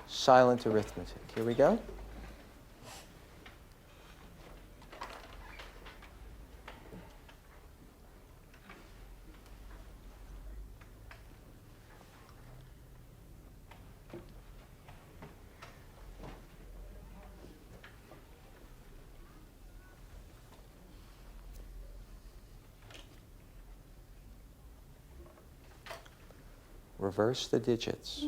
Silent arithmetic. Here we go. Reverse the digits.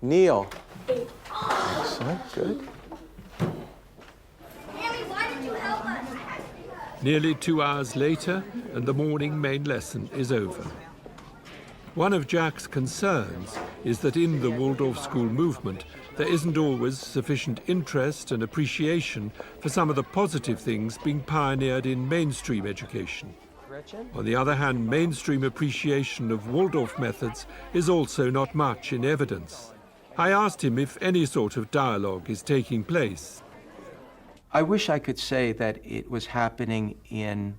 Kneel. Excellent, good. Nearly 2 hours later, and the morning main lesson is over. One of Jack's concerns is that in the Waldorf school movement, there isn't always sufficient interest and appreciation for some of the positive things being pioneered in mainstream education. On the other hand, mainstream appreciation of Waldorf methods is also not much in evidence. I asked him if any sort of dialogue is taking place. I wish I could say that it was happening in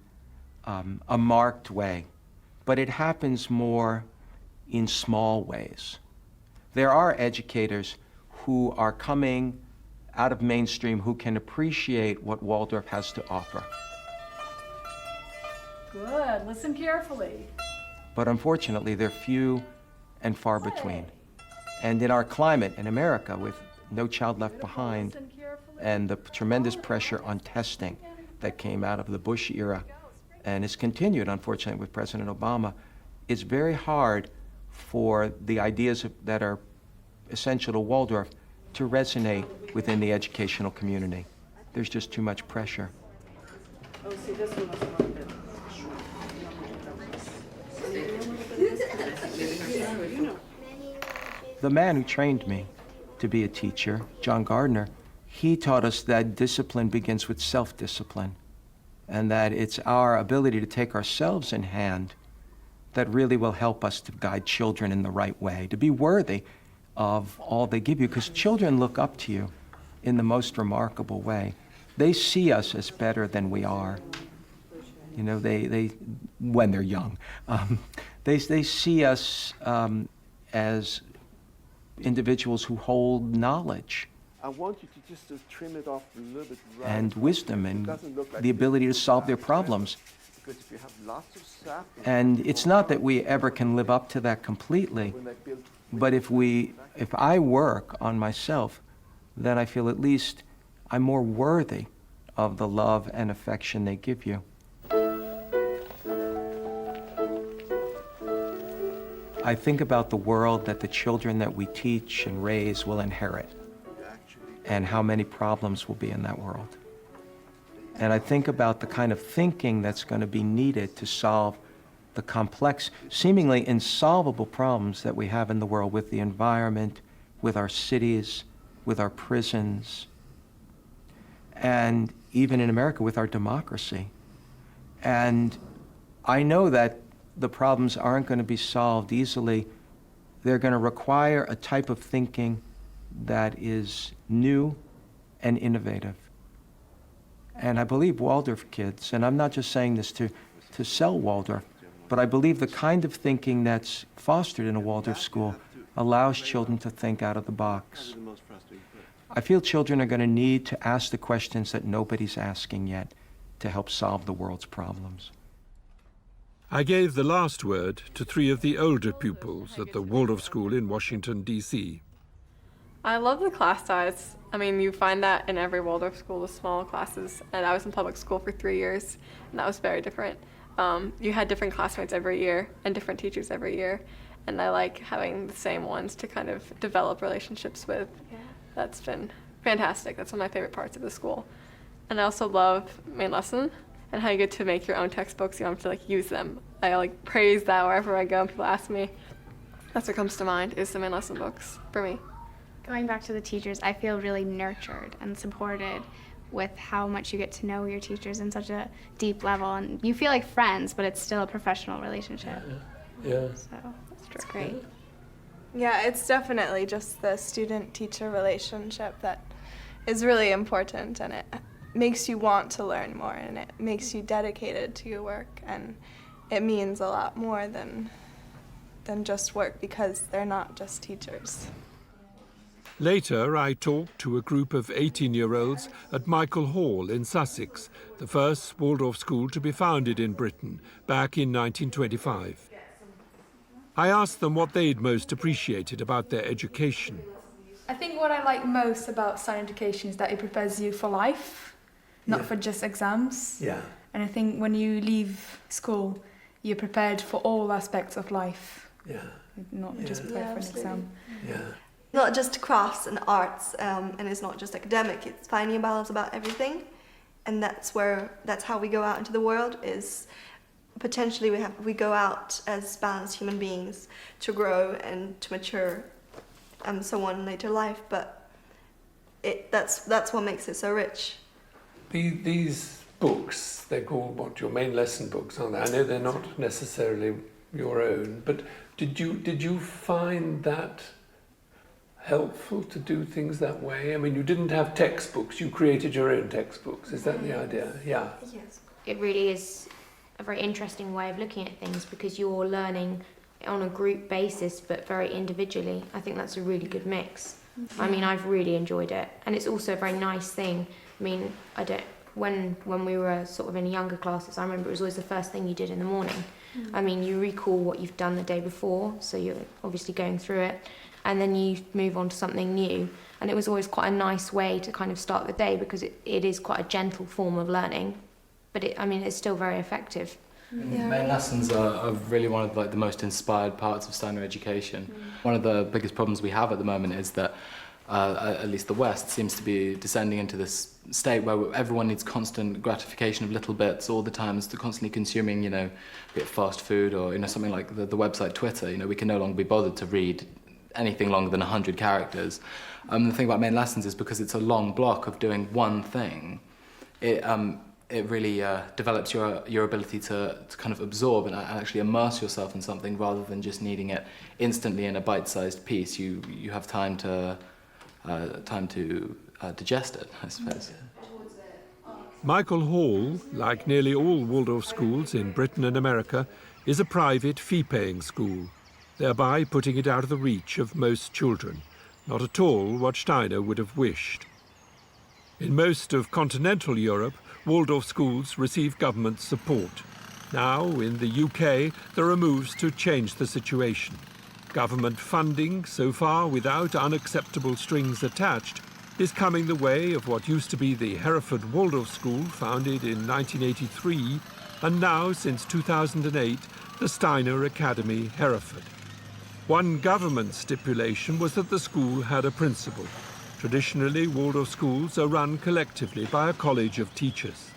a marked way, but it happens more in small ways. There are educators who are coming out of mainstream who can appreciate what Waldorf has to offer. Good, listen carefully. But unfortunately, they're few and far between. And in our climate in America, with No Child Left Behind and the tremendous pressure on testing that came out of the Bush era and is continued, unfortunately, with President Obama, it's very hard for the ideas that are essential to Waldorf to resonate within the educational community. There's just too much pressure. Oh, see, this one was one bit. The man who trained me to be a teacher, John Gardner, he taught us that discipline begins with self-discipline. and that it's our ability to take ourselves in hand that really will help us to guide children in the right way, to be worthy of all they give you, because children look up to you in the most remarkable way. They see us as better than we are. You know, they when they're young, they see us as individuals who hold knowledge I want you to just trim it off a little bit and wisdom and the ability to solve their problems. Because if you have lots of sap, And it's not that we ever can live up to that completely, but if I work on myself, then I feel at least I'm more worthy of the love and affection they give you. I think about the world that the children that we teach and raise will inherit, and how many problems will be in that world. And I think about the kind of thinking that's going to be needed to solve the complex, seemingly insolvable problems that we have in the world with the environment, with our cities, with our prisons, and even in America with our democracy. And I know that the problems aren't going to be solved easily. They're going to require a type of thinking that is new and innovative. And I believe Waldorf kids, and I'm not just saying this to sell Waldorf, but I believe the kind of thinking that's fostered in a Waldorf school allows children to think out of the box. I feel children are going to need to ask the questions that nobody's asking yet to help solve the world's problems. I gave the last word to 3 of the older pupils at the Waldorf School in Washington, D.C. I love the class size. I mean, you find that in every Waldorf school, the small classes. And I was in public school for 3 years, and that was very different. You had different classmates every year and different teachers every year. And I like having the same ones to kind of develop relationships with. Yeah. That's been fantastic. That's one of my favorite parts of the school. And I also love main lesson and how you get to make your own textbooks. You don't have to use them. I praise that wherever I go and people ask me. That's what comes to mind is the main lesson books for me. Going back to the teachers, I feel really nurtured and supported with how much you get to know your teachers in such a deep level. And you feel like friends, but it's still a professional relationship. Yeah. So it's great. Yeah, it's definitely just the student-teacher relationship that is really important, and it makes you want to learn more, and it makes you dedicated to your work, and it means a lot more than just work because they're not just teachers. Later, I talked to a group of 18-year-olds at Michael Hall in Sussex, the first Waldorf school to be founded in Britain back in 1925. I asked them what they'd most appreciated about their education. I think what I like most about Steiner education is that it prepares you for life, not for just exams. Yeah. And I think when you leave school, you're prepared for all aspects of life. Yeah. Not just prepared for an exam. Yeah. Not just crafts and arts, and it's not just academic. It's finding a balance about everything, and that's how we go out into the world. Is potentially we go out as balanced human beings to grow and to mature, and so on in later life. But that's what makes it so rich. These books, they're called your main lesson books, aren't they? I know they're not necessarily your own, but did you find that helpful to do things that way? I mean, you didn't have textbooks, you created your own textbooks. Is that the idea? Yeah. Yes. It really is a very interesting way of looking at things because you're learning on a group basis but very individually. I think that's a really good mix. I mean, I've really enjoyed it, and it's also a very nice thing. I mean, when we were sort of in younger classes, I remember it was always the first thing you did in the morning. I mean, you recall what you've done the day before, so you're obviously going through it, and then you move on to something new. And it was always quite a nice way to kind of start the day because it is quite a gentle form of learning, but it's still very effective. Yeah. Main lessons are really one of the most inspired parts of Steiner education. One of the biggest problems we have at the moment is that at least the West seems to be descending into this state where everyone needs constant gratification of little bits all the time, so constantly consuming, be it fast food or something like the website Twitter. We can no longer be bothered to read anything longer than 100 characters. The thing about main lessons is because it's a long block of doing one thing, it really develops your ability to kind of absorb and actually immerse yourself in something rather than just needing it instantly in a bite-sized piece. You have time to digest it, I suppose. Michael Hall, like nearly all Waldorf schools in Britain and America, is a private fee-paying school, thereby putting it out of the reach of most children, not at all what Steiner would have wished. In most of continental Europe, Waldorf schools receive government support. Now, in the UK, there are moves to change the situation. Government funding, so far without unacceptable strings attached, is coming the way of what used to be the Hereford Waldorf School, founded in 1983, and now, since 2008, the Steiner Academy, Hereford. One government stipulation was that the school had a principal. Traditionally, Waldorf schools are run collectively by a college of teachers.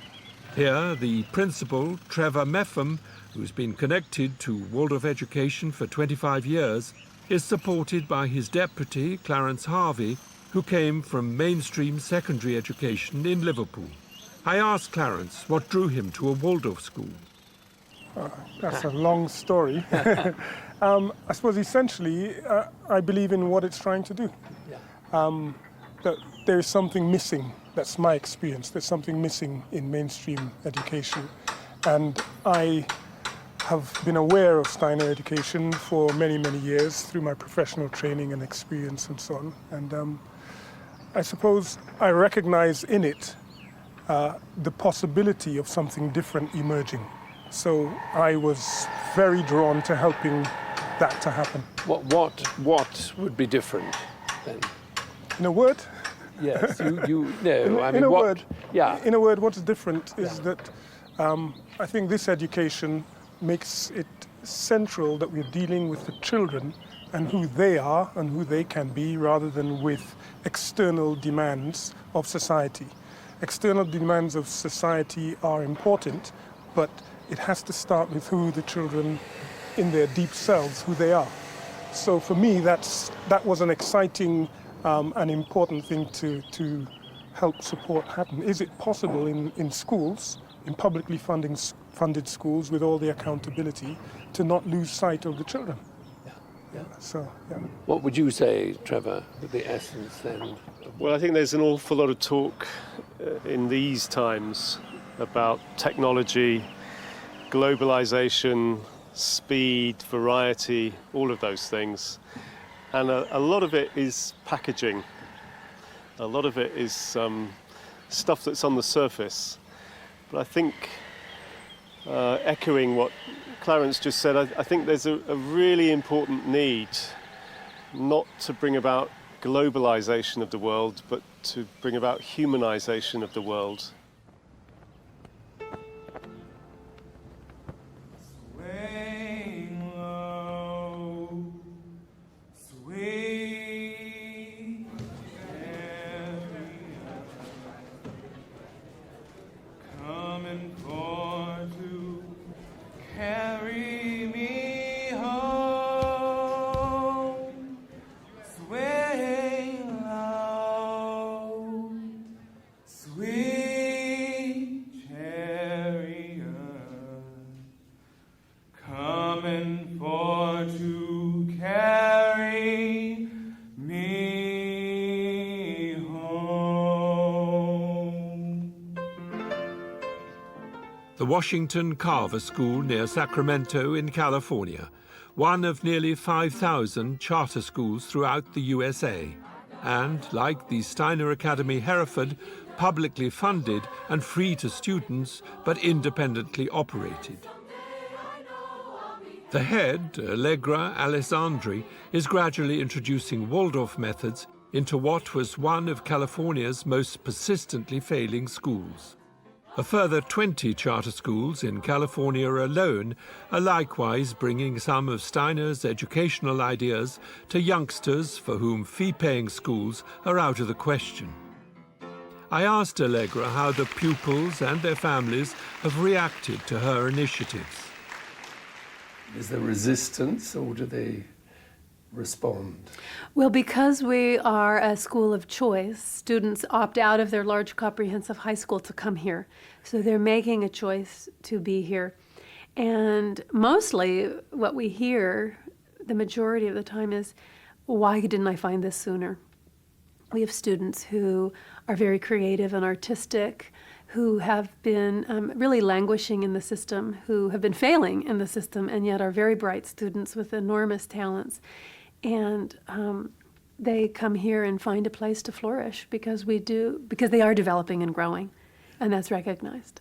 Here, the principal, Trevor Meffam, who's been connected to Waldorf education for 25 years, is supported by his deputy, Clarence Harvey, who came from mainstream secondary education in Liverpool. I asked Clarence what drew him to a Waldorf school. That's a long story. I suppose essentially, I believe in what it's trying to do. That there is something missing. That's my experience. There's something missing in mainstream education. And I have been aware of Steiner education for many, many years through my professional training and experience and so on. And I suppose I recognize in it the possibility of something different emerging. So I was very drawn to helping that to happen. What would be different then? In a word? Yes, you know. I mean, in a what, word, yeah. In a word, what's different is that I think this education makes it central that we're dealing with the children and who they are and who they can be, rather than with external demands of society. External demands of society are important, but it has to start with who the children in their deep selves, who they are. So for me, that was an exciting and important thing to help support happen. Is it possible in schools, in publicly funded schools with all the accountability, to not lose sight of the children? Yeah. So, yeah. What would you say, Trevor, the essence then? Well, I think there's an awful lot of talk in these times about technology, globalization, speed, variety, all of those things. And a lot of it is packaging. A lot of it is stuff that's on the surface. But I think, echoing what Clarence just said, I think there's a really important need not to bring about globalization of the world, but to bring about humanization of the world. The Washington Carver School near Sacramento in California, one of nearly 5,000 charter schools throughout the USA, and, like the Steiner Academy Hereford, publicly funded and free to students, but independently operated. The head, Allegra Alessandri, is gradually introducing Waldorf methods into what was one of California's most persistently failing schools. A further 20 charter schools in California alone are likewise bringing some of Steiner's educational ideas to youngsters for whom fee-paying schools are out of the question. I asked Allegra how the pupils and their families have reacted to her initiatives. Is there resistance, or do respond? Well, because we are a school of choice, students opt out of their large comprehensive high school to come here. So they're making a choice to be here. And mostly what we hear, the majority of the time, is, why didn't I find this sooner? We have students who are very creative and artistic, who have been really languishing in the system, who have been failing in the system, and yet are very bright students with enormous talents. And they come here and find a place to flourish because they are developing and growing, and that's recognized.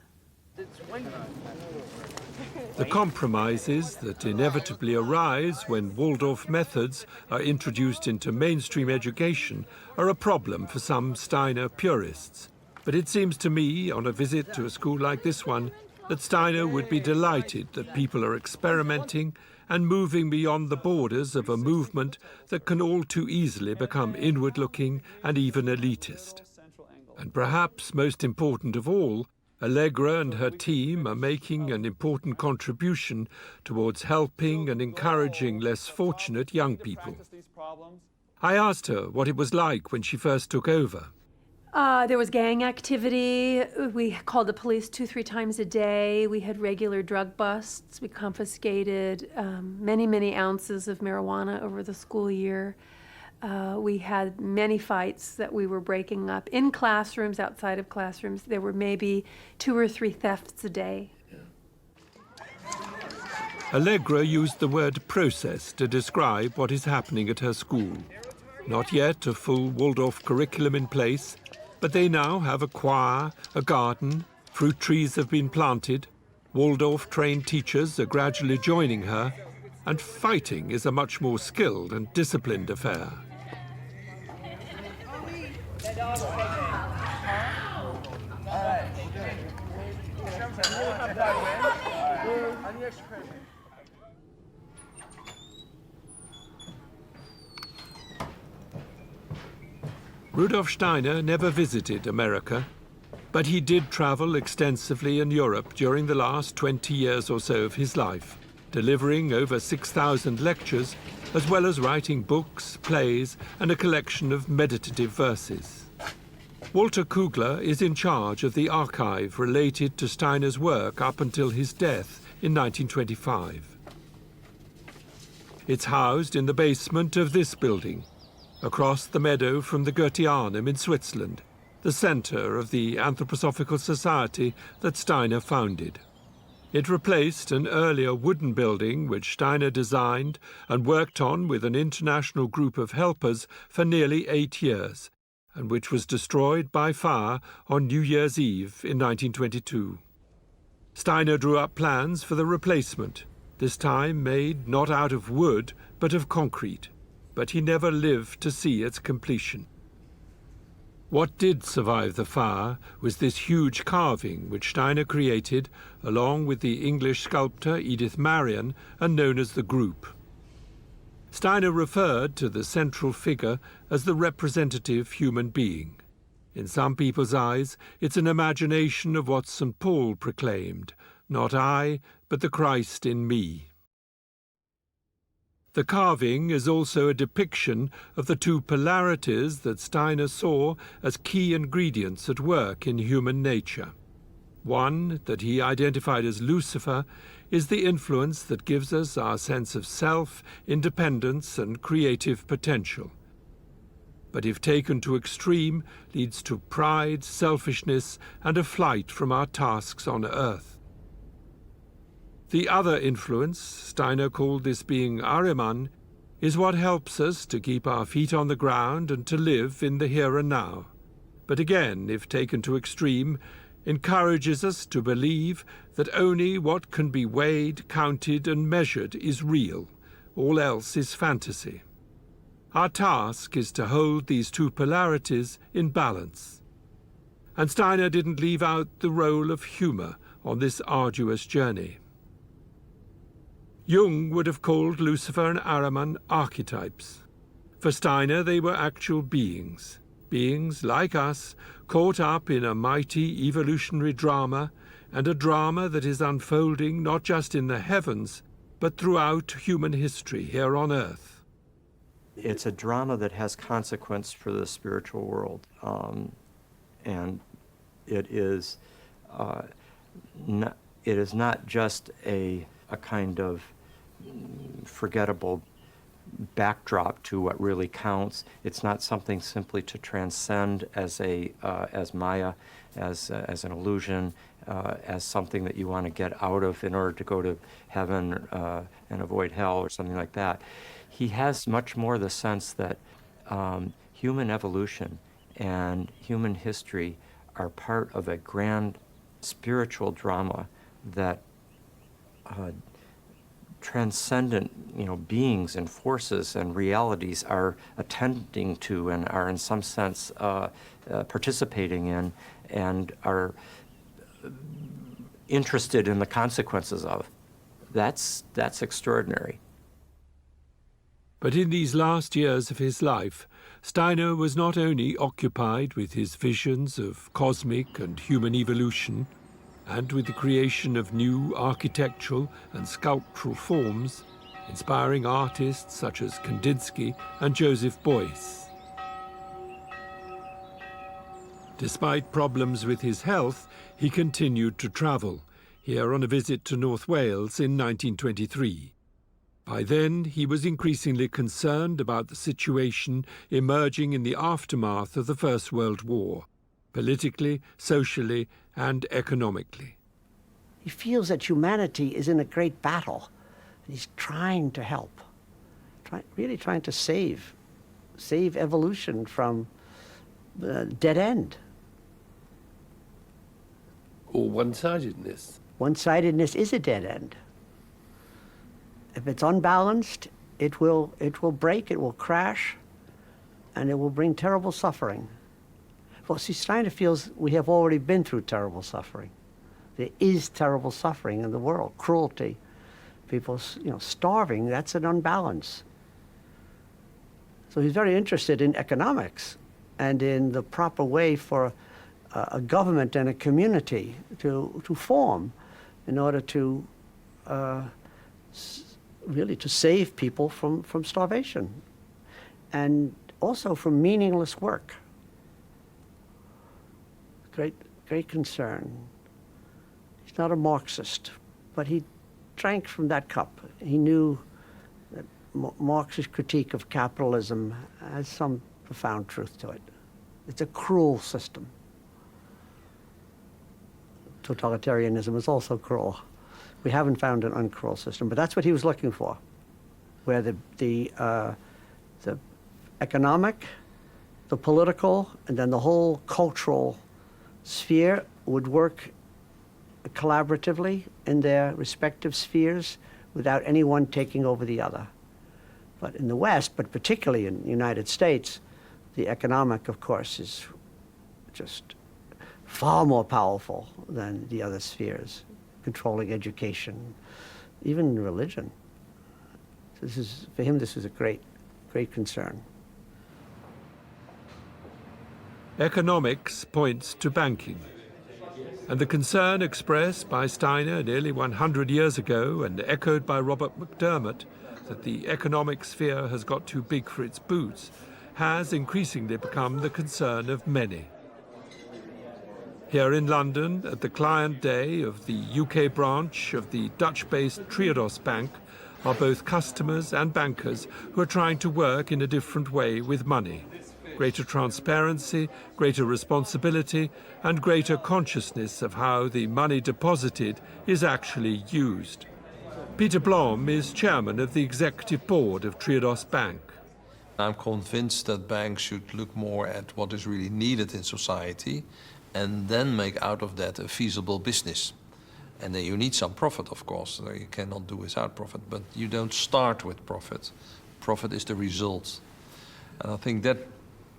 The compromises that inevitably arise when Waldorf methods are introduced into mainstream education are a problem for some Steiner purists. But it seems to me, on a visit to a school like this one, that Steiner would be delighted that people are experimenting and moving beyond the borders of a movement that can all too easily become inward-looking and even elitist. And perhaps most important of all, Allegra and her team are making an important contribution towards helping and encouraging less fortunate young people. I asked her what it was like when she first took over. There was gang activity. We called the police 2-3 times a day. We had regular drug busts. We confiscated many ounces of marijuana over the school year. We had many fights that we were breaking up in classrooms, outside of classrooms. There were maybe 2 or 3 thefts a day. Allegra used the word process to describe what is happening at her school. Not yet a full Waldorf curriculum in place, but they now have a choir, a garden, fruit trees have been planted, Waldorf-trained teachers are gradually joining her, and fighting is a much more skilled and disciplined affair. Rudolf Steiner never visited America, but he did travel extensively in Europe during the last 20 years or so of his life, delivering over 6,000 lectures, as well as writing books, plays, and a collection of meditative verses. Walter Kugler is in charge of the archive related to Steiner's work up until his death in 1925. It's housed in the basement of this building, across the meadow from the Goetheanum in Switzerland, the center of the Anthroposophical Society that Steiner founded. It replaced an earlier wooden building which Steiner designed and worked on with an international group of helpers for nearly 8 years, and which was destroyed by fire on New Year's Eve in 1922. Steiner drew up plans for the replacement, this time made not out of wood but of concrete, but he never lived to see its completion. What did survive the fire was this huge carving which Steiner created along with the English sculptor Edith Marion and known as the Group. Steiner referred to the central figure as the representative human being. In some people's eyes, it's an imagination of what St. Paul proclaimed, not I, but the Christ in me. The carving is also a depiction of the 2 polarities that Steiner saw as key ingredients at work in human nature. One, that he identified as Lucifer, is the influence that gives us our sense of self, independence, and creative potential. But if taken to extreme, leads to pride, selfishness, and a flight from our tasks on earth. The other influence, Steiner called this being Ahriman, is what helps us to keep our feet on the ground and to live in the here and now. But again, if taken to extreme, encourages us to believe that only what can be weighed, counted, and measured is real. All else is fantasy. Our task is to hold these 2 polarities in balance. And Steiner didn't leave out the role of humor on this arduous journey. Jung would have called Lucifer and Ahriman archetypes. For Steiner, they were actual beings, beings like us, caught up in a mighty evolutionary drama, and a drama that is unfolding not just in the heavens, but throughout human history here on Earth. it's a drama that has consequence for the spiritual world. And it is not just a kind of forgettable backdrop to what really counts. It's not something simply to transcend as Maya, as an illusion, as something that you want to get out of in order to go to heaven and avoid hell or something like that. He has much more the sense that human evolution and human history are part of a grand spiritual drama that transcendent, beings and forces and realities are attending to and are in some sense participating in and are interested in the consequences of. That's extraordinary. But in these last years of his life, Steiner was not only occupied with his visions of cosmic and human evolution, and with the creation of new architectural and sculptural forms, inspiring artists such as Kandinsky and Joseph Beuys. Despite problems with his health, he continued to travel, here on a visit to North Wales in 1923. By then, he was increasingly concerned about the situation emerging in the aftermath of the First World War, politically, socially, and economically. He feels that humanity is in a great battle. He's trying to help, really trying to save evolution from the dead end. Or one-sidedness. One-sidedness is a dead end. If it's unbalanced, it will break, it will crash, and it will bring terrible suffering. Well, see, Steiner feels we have already been through terrible suffering. There is terrible suffering in the world, cruelty, people, starving. That's an unbalance. So he's very interested in economics and in the proper way for a government and a community to form in order to really to save people from starvation and also from meaningless work. Great concern. He's not a Marxist, but he drank from that cup. He knew that Marx's critique of capitalism has some profound truth to it. It's a cruel system. Totalitarianism is also cruel. We haven't found an uncruel system, but that's what he was looking for, where the economic, the political, and then the whole cultural sphere would work collaboratively in their respective spheres without anyone taking over the other. But in the West, but particularly in the United States, the economic, of course, is just far more powerful than the other spheres, controlling education, even religion. For him, this is a great concern. Economics points to banking, and the concern expressed by Steiner nearly 100 years ago and echoed by Robert McDermott that the economic sphere has got too big for its boots has increasingly become the concern of many. Here in London, at the client day of the UK branch of the Dutch-based Triodos Bank, are both customers and bankers who are trying to work in a different way with money. Greater transparency, greater responsibility, and greater consciousness of how the money deposited is actually used. Peter Blom is chairman of the executive board of Triodos Bank. I'm convinced that banks should look more at what is really needed in society and then make out of that a feasible business. And then you need some profit, of course. You cannot do without profit, but you don't start with profit. Profit is the result. And I think that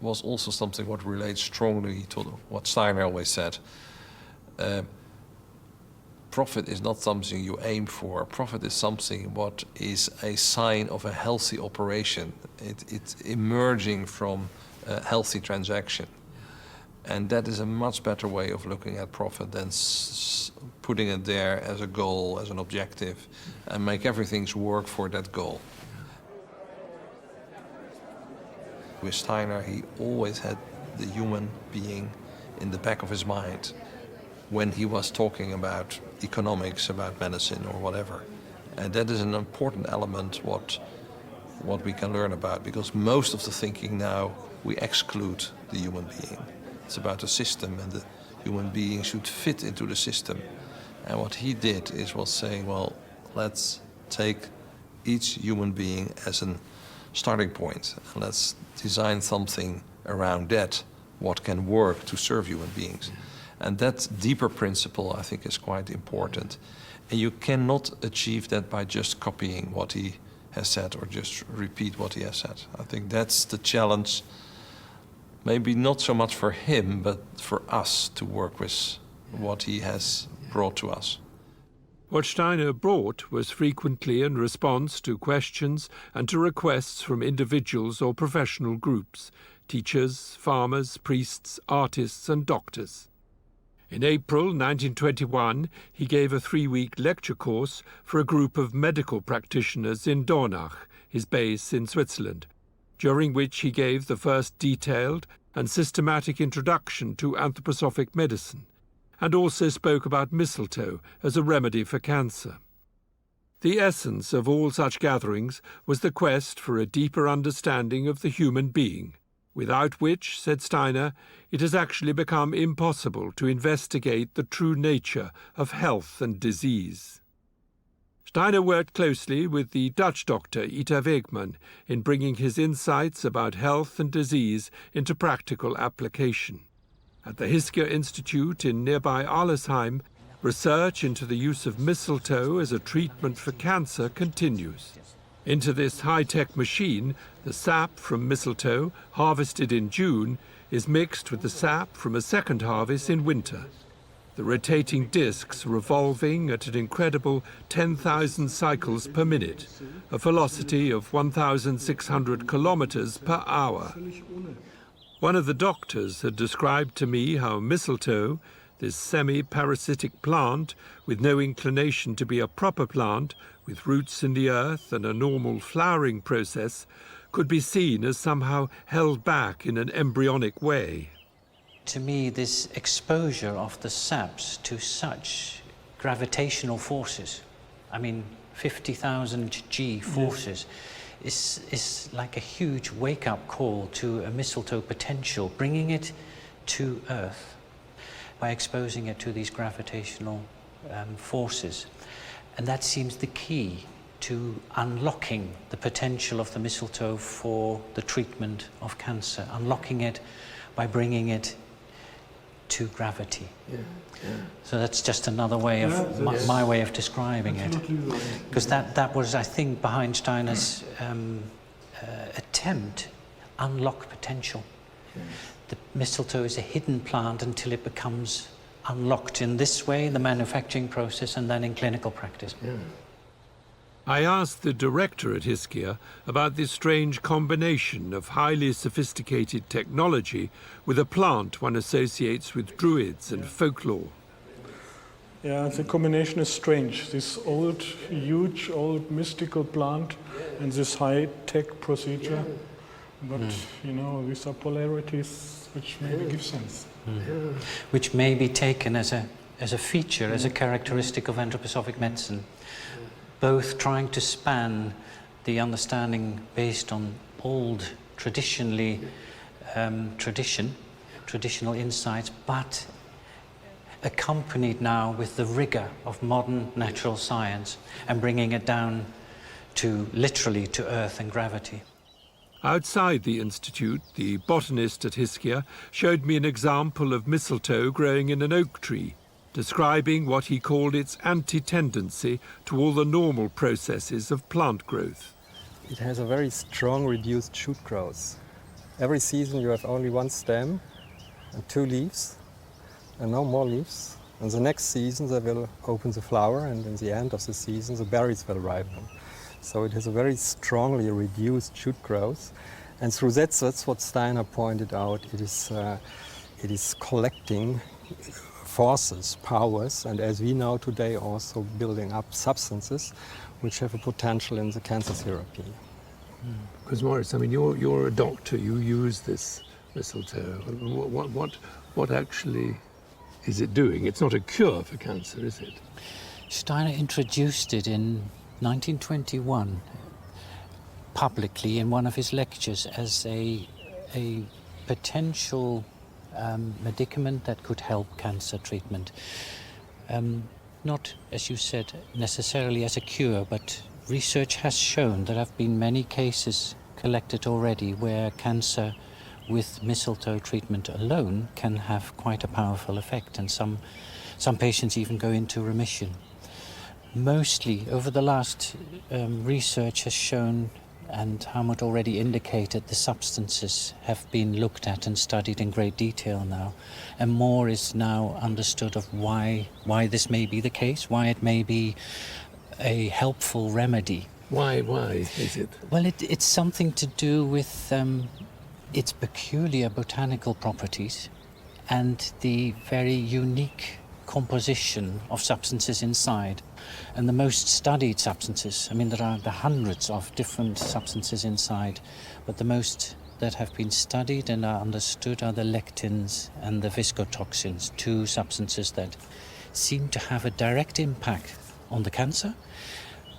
was also something what relates strongly to what Steiner always said. Profit is not something you aim for. Profit is something what is a sign of a healthy operation. It's emerging from a healthy transaction. And that is a much better way of looking at profit than putting it there as a goal, as an objective, and make everything work for that goal. With Steiner, he always had the human being in the back of his mind when he was talking about economics, about medicine or whatever. And that is an important element what we can learn about, because most of the thinking now, we exclude the human being. It's about the system, and the human being should fit into the system. And what he did was saying, well, let's take each human being as a starting point, and let's design something around that, what can work to serve human beings. And that deeper principle, I think, is quite important. And you cannot achieve that by just copying what he has said or just repeat what he has said. I think that's the challenge, maybe not so much for him, but for us to work with what he has brought to us. What Steiner brought was frequently in response to questions and to requests from individuals or professional groups, teachers, farmers, priests, artists and doctors. In April 1921, he gave a 3-week lecture course for a group of medical practitioners in Dornach, his base in Switzerland, during which he gave the first detailed and systematic introduction to anthroposophic medicine, and also spoke about mistletoe as a remedy for cancer. The essence of all such gatherings was the quest for a deeper understanding of the human being, without which, said Steiner, it has actually become impossible to investigate the true nature of health and disease. Steiner worked closely with the Dutch doctor Ita Wegman in bringing his insights about health and disease into practical application. At the Hiskier Institute in nearby Arlesheim, research into the use of mistletoe as a treatment for cancer continues. Into this high-tech machine, the sap from mistletoe, harvested in June, is mixed with the sap from a second harvest in winter. The rotating discs revolving at an incredible 10,000 cycles per minute, a velocity of 1,600 kilometers per hour. One of the doctors had described to me how mistletoe, this semi-parasitic plant with no inclination to be a proper plant, with roots in the earth and a normal flowering process, could be seen as somehow held back in an embryonic way. To me, this exposure of the saps to such gravitational forces, I mean 50,000 G forces, is like a huge wake-up call to a mistletoe potential, bringing it to Earth by exposing it to these gravitational forces. And that seems the key to unlocking the potential of the mistletoe for the treatment of cancer, unlocking it by bringing it to gravity. So that's just another way of my way of describing it. Because that was, I think, behind Steiner's attempt, unlock potential. The mistletoe is a hidden plant until it becomes unlocked in this way, the manufacturing process, and then in clinical practice. I asked the director at Hiskier about this strange combination of highly sophisticated technology with a plant one associates with druids and folklore. Yeah, the combination is strange. This old, huge, old mystical plant and this high-tech procedure. But, you know, these are polarities which maybe give sense. Which may be taken as a feature, as a characteristic of anthroposophic medicine, both trying to span the understanding based on old, traditional insights, but accompanied now with the rigor of modern natural science and bringing it down to literally to earth and gravity. Outside the institute, the botanist at Hiskier showed me an example of mistletoe growing in an oak tree, describing what he called its anti-tendency to all the normal processes of plant growth. It has a very strong reduced shoot growth. Every season you have only one stem and 2 leaves and no more leaves. And the next season they will open the flower, and in the end of the season the berries will ripen. So it has a very strongly reduced shoot growth. And through that's what Steiner pointed out. It is collecting forces, powers, and as we know today, also building up substances which have a potential in the cancer therapy. Because Maurice, I mean, you're a doctor. You use this mistletoe. What actually is it doing? It's not a cure for cancer, is it? Steiner introduced it in 1921 publicly in one of his lectures as a potential medicament that could help cancer treatment. Not, as you said, necessarily as a cure, but research has shown there have been many cases collected already where cancer with mistletoe treatment alone can have quite a powerful effect, and some patients even go into remission. Mostly, over the last research has shown, and Helmut already indicated, the substances have been looked at and studied in great detail now, and more is now understood of why this may be the case, why it may be a helpful remedy. Why is it? Well, it's something to do with its peculiar botanical properties and the very unique composition of substances inside. And the most studied substances, I mean, there are the hundreds of different substances inside, but the most that have been studied and are understood are the lectins and the viscotoxins, two substances that seem to have a direct impact on the cancer,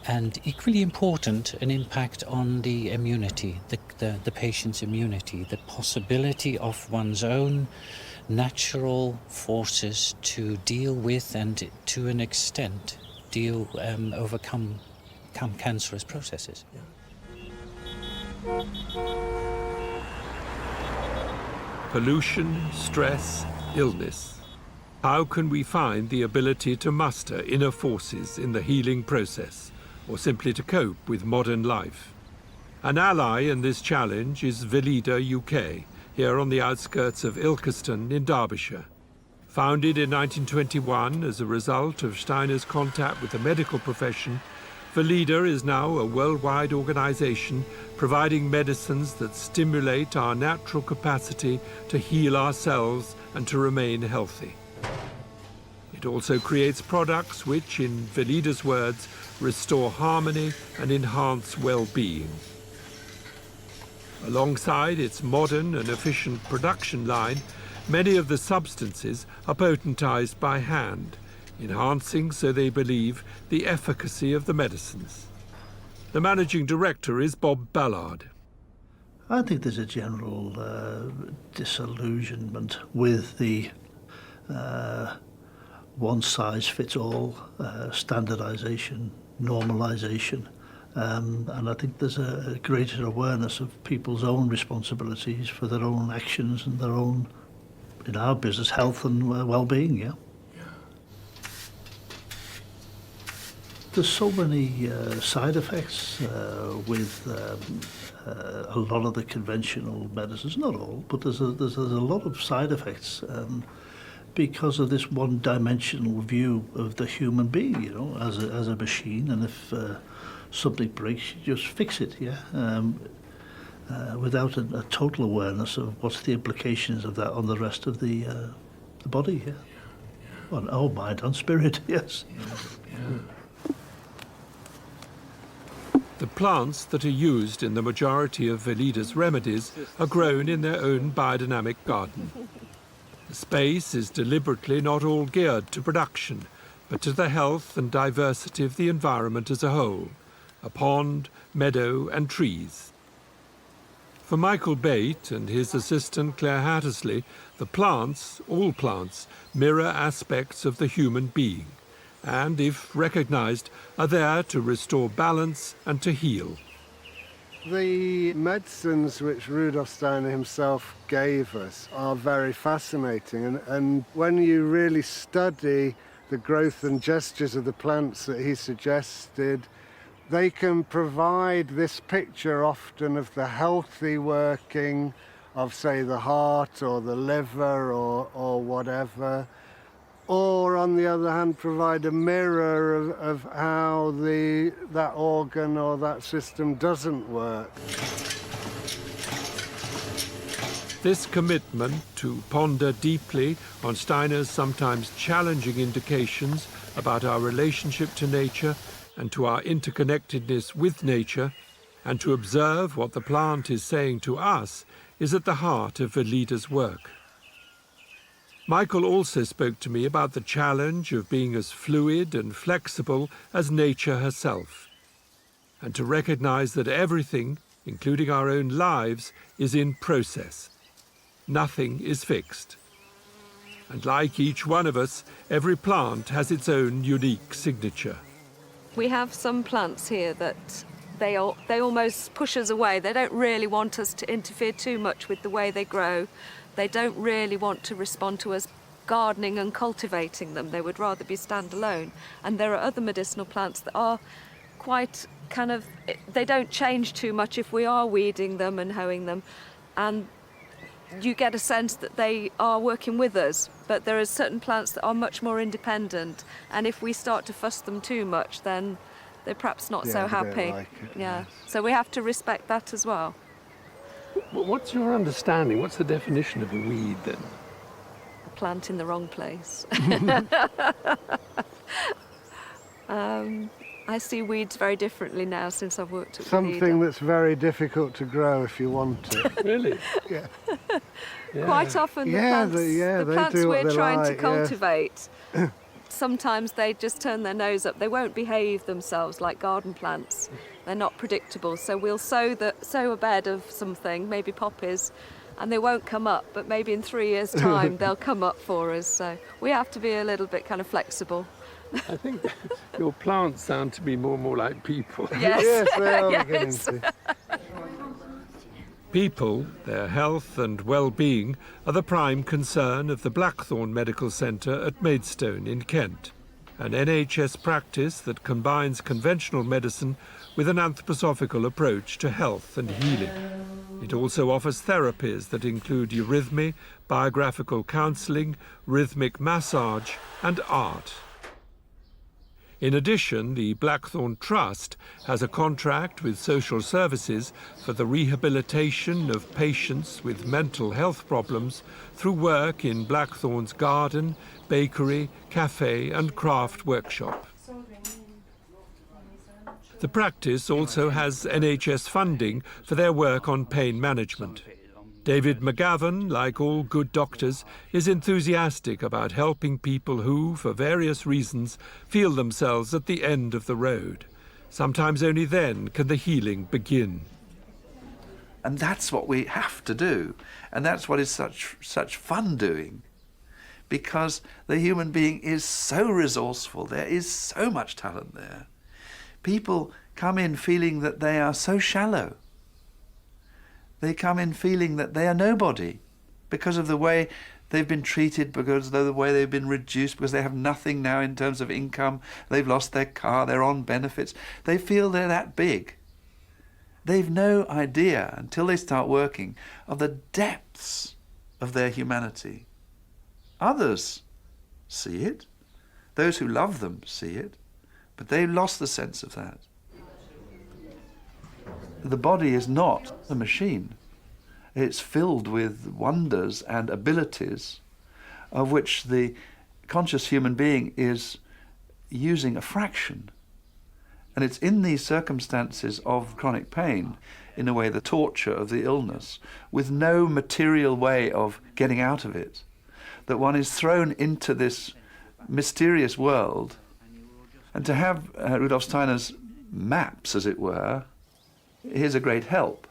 and equally important, an impact on the immunity, the patient's immunity, the possibility of one's own natural forces to deal with and to an extent overcome cancerous processes. Pollution, stress, illness. How can we find the ability to muster inner forces in the healing process, or simply to cope with modern life? An ally in this challenge is Velida UK, here on the outskirts of Ilkeston in Derbyshire. Founded in 1921 as a result of Steiner's contact with the medical profession, Velida is now a worldwide organization providing medicines that stimulate our natural capacity to heal ourselves and to remain healthy. It also creates products which, in Velida's words, restore harmony and enhance well-being. Alongside its modern and efficient production line, many of the substances are potentized by hand, enhancing, so they believe, the efficacy of the medicines. The managing director is Bob Ballard. I think there's a general disillusionment with the one-size-fits-all standardization, normalization. And I think there's a greater awareness of people's own responsibilities for their own actions and their own, in our business, health and well-being, yeah. There's so many side effects with a lot of the conventional medicines, not all, but there's a lot of side effects because of this one-dimensional view of the human being, you know, as a machine, and if something breaks, you just fix it, yeah, without a total awareness of what's the implications of that on the rest of the body, yeah. On mind, on spirit, yes. The plants that are used in the majority of Velida's remedies are grown in their own biodynamic garden. The space is deliberately not all geared to production, but to the health and diversity of the environment as a whole, a pond, meadow and trees. For Michael Bate and his assistant Claire Hattersley, the plants, all plants, mirror aspects of the human being, and, if recognized, are there to restore balance and to heal. The medicines which Rudolf Steiner himself gave us are very fascinating, and when you really study the growth and gestures of the plants that he suggested, they can provide this picture often of the healthy working of, say, the heart or the liver or whatever, or on the other hand provide a mirror of how that organ or that system doesn't work. This commitment to ponder deeply on Steiner's sometimes challenging indications about our relationship to nature and to our interconnectedness with nature, and to observe what the plant is saying to us is at the heart of a leader's work. Michael also spoke to me about the challenge of being as fluid and flexible as nature herself, and to recognize that everything, including our own lives, is in process. Nothing is fixed. And like each one of us, every plant has its own unique signature. We have some plants here that they almost push us away. They don't really want us to interfere too much with the way they grow. They don't really want to respond to us gardening and cultivating them. They would rather be standalone. And there are other medicinal plants that are quite kind of, they don't change too much if we are weeding them and hoeing them. And you get a sense that they are working with us, but there are certain plants that are much more independent, and if we start to fuss them too much, then they're perhaps not so happy. Like it, yeah, yes. so we have to respect that as well. What's your understanding? What's the definition of a weed then? A plant in the wrong place. I see weeds very differently now since I've worked at Something that's very difficult to grow if you want it. Really? Yeah. Quite often the plants we're trying to like, cultivate, sometimes they just turn their nose up. They won't behave themselves like garden plants. They're not predictable. So we'll sow a bed of something, maybe poppies, and they won't come up, but maybe in 3 years' time they'll come up for us. So we have to be a little bit kind of flexible. I think your plants sound to be more and more like people. Yes, yes, they are yes. beginning to. People, their health and well-being are the prime concern of the Blackthorn Medical Centre at Maidstone in Kent, an NHS practice that combines conventional medicine with an anthroposophical approach to health and healing. It also offers therapies that include eurythmy, biographical counselling, rhythmic massage and art. In addition, the Blackthorn Trust has a contract with social services for the rehabilitation of patients with mental health problems through work in Blackthorn's garden, bakery, cafe and craft workshop. The practice also has NHS funding for their work on pain management. David McGavin, like all good doctors, is enthusiastic about helping people who, for various reasons, feel themselves at the end of the road. Sometimes only then can the healing begin. And that's what we have to do. And that's what is such fun doing. Because the human being is so resourceful. There is so much talent there. People come in feeling that they are so shallow. They come in feeling that they are nobody because of the way they've been treated, because of the way they've been reduced, because they have nothing now in terms of income. They've lost their car, they're on benefits. They feel they're that big. They've no idea, until they start working, of the depths of their humanity. Others see it. Those who love them see it. But they've lost the sense of that. The body is not a machine. It's filled with wonders and abilities of which the conscious human being is using a fraction. And it's in these circumstances of chronic pain, in a way the torture of the illness, with no material way of getting out of it, that one is thrown into this mysterious world. And to have Rudolf Steiner's maps, as it were, is a great help.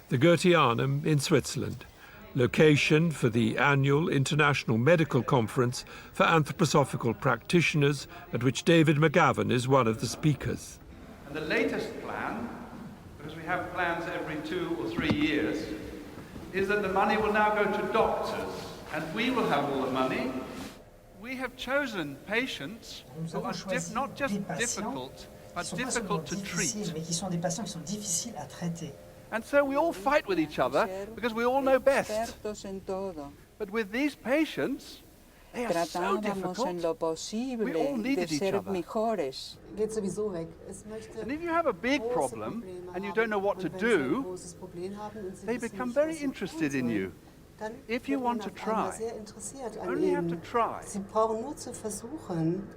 The Goetheanum in Switzerland, location for the annual International Medical Conference for Anthroposophical Practitioners, at which David McGavin is one of the speakers. And the latest plan, because we have plans every 2 or 3 years, is that the money will now go to doctors, and we will have all the money. We have chosen patients who are not just difficult, but difficult to treat. And so we all fight with each other because we all know best. But with these patients, they are so difficult. We all needed each other. And if you have a big problem and you don't know what to do, they become very interested in you. If you want to try, you only have to try.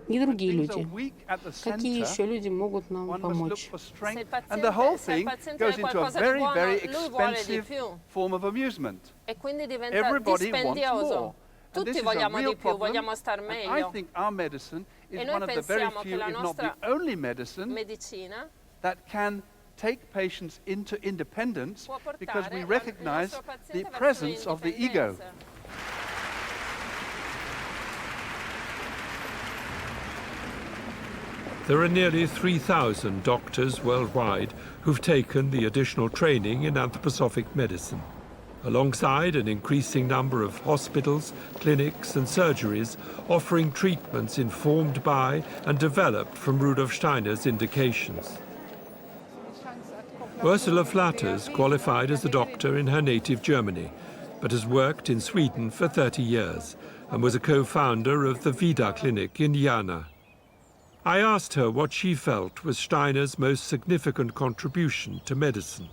И другие Things are люди. weak at the Какие center. еще люди могут нам One must look помочь? for strength, and the whole thing goes into a very, very expensive form of amusement. E quindi diventa Everybody wants dispendioso. more. And this Tutti is a vogliamo real di più, problem, vogliamo star and I meglio. think our medicine is E noi one of the very pensiamo few, che la if not nostra the only medicine, medicina that can take patients into independence può portare because we il recognize nostro the paziente verso presence of the ego. l'indipendenza. There are nearly 3,000 doctors worldwide who've taken the additional training in anthroposophic medicine. Alongside an increasing number of hospitals, clinics and surgeries offering treatments informed by and developed from Rudolf Steiner's indications. Ursula Flatters qualified as a doctor in her native Germany, but has worked in Sweden for 30 years and was a co-founder of the Vida Clinic in Jana. I asked her what she felt was Steiner's most significant contribution to medicine.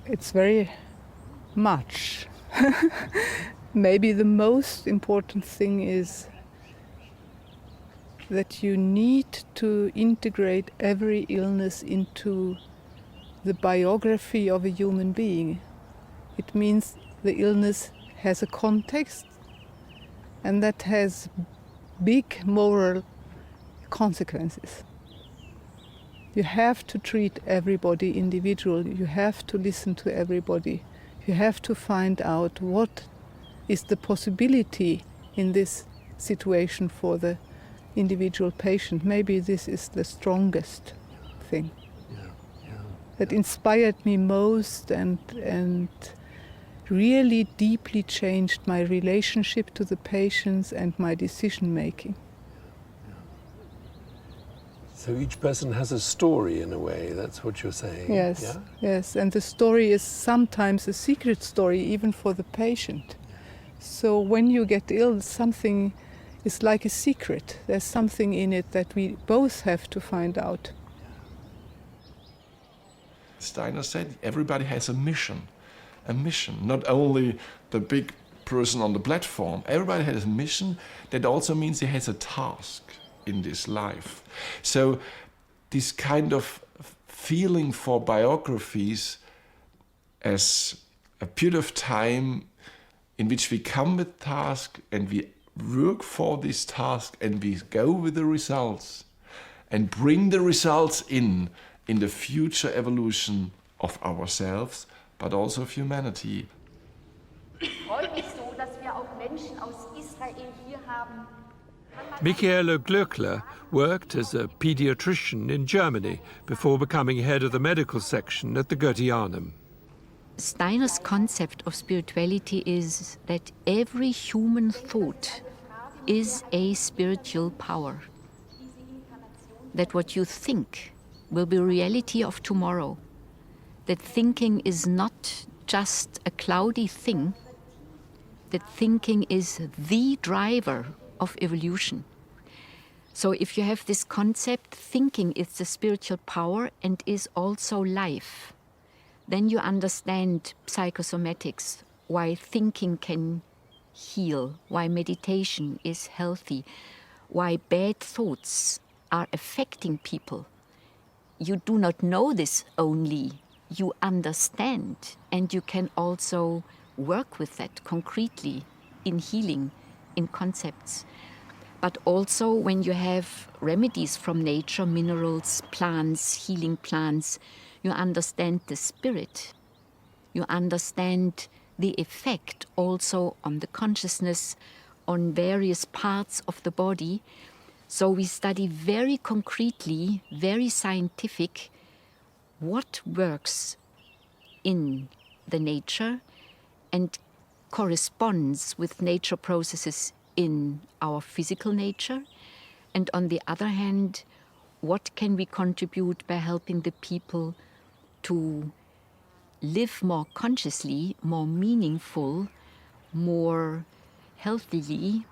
It's very much. Maybe the most important thing is that you need to integrate every illness into the biography of a human being. It means the illness has a context, and that has big moral consequences. You have to treat everybody individually. You have to listen to everybody. You have to find out what is the possibility in this situation for the individual patient. Maybe this is the strongest thing that inspired me most and really deeply changed my relationship to the patients and my decision making. So each person has a story in a way, that's what you're saying? Yes, yeah? yes, and the story is sometimes a secret story even for the patient. So when you get ill, something is like a secret. There's something in it that we both have to find out. Steiner said everybody has a mission, not only the big person on the platform. Everybody has a mission. That also means he has a task in this life. So this kind of feeling for biographies as a period of time in which we come with task and we work for this task and we go with the results and bring the results in the future evolution of ourselves, but also of humanity. Michaela Glöckler worked as a pediatrician in Germany before becoming head of the medical section at the Goetheanum. Steiner's concept of spirituality is that every human thought is a spiritual power. That what you think will be reality of tomorrow. That thinking is not just a cloudy thing. That thinking is the driver of evolution. So if you have this concept, thinking is the spiritual power and is also life, then you understand psychosomatics, why thinking can heal, why meditation is healthy, why bad thoughts are affecting people. You do not know this only, you understand, and you can also work with that concretely in healing, in concepts. But also when you have remedies from nature, minerals, plants, healing plants, you understand the spirit. You understand the effect also on the consciousness, on various parts of the body. So we study very concretely, very scientific, what works in the nature and corresponds with nature processes in our physical nature, and on the other hand, what can we contribute by helping the people to live more consciously, more meaningful, more healthily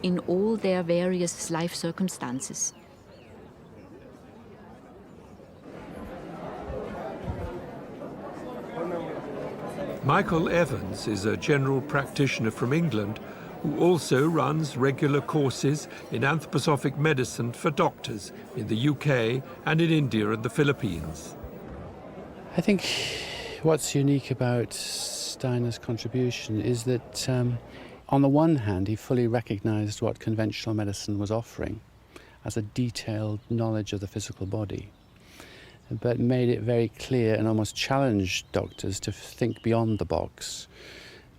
in all their various life circumstances. Michael Evans is a general practitioner from England who also runs regular courses in anthroposophic medicine for doctors in the UK and in India and the Philippines. I think what's unique about Steiner's contribution is that on the one hand he fully recognized what conventional medicine was offering as a detailed knowledge of the physical body, but made it very clear and almost challenged doctors to think beyond the box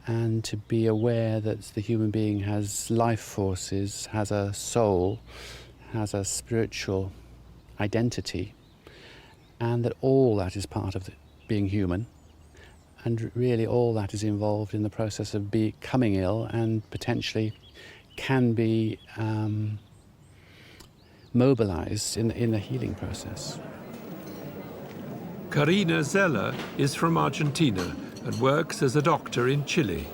and to be aware that the human being has life forces, has a soul, has a spiritual identity, and that all that is part of being human, and really all that is involved in the process of becoming ill and potentially can be mobilized in the healing process. Karina Zeller is from Argentina and works as a doctor in Chile.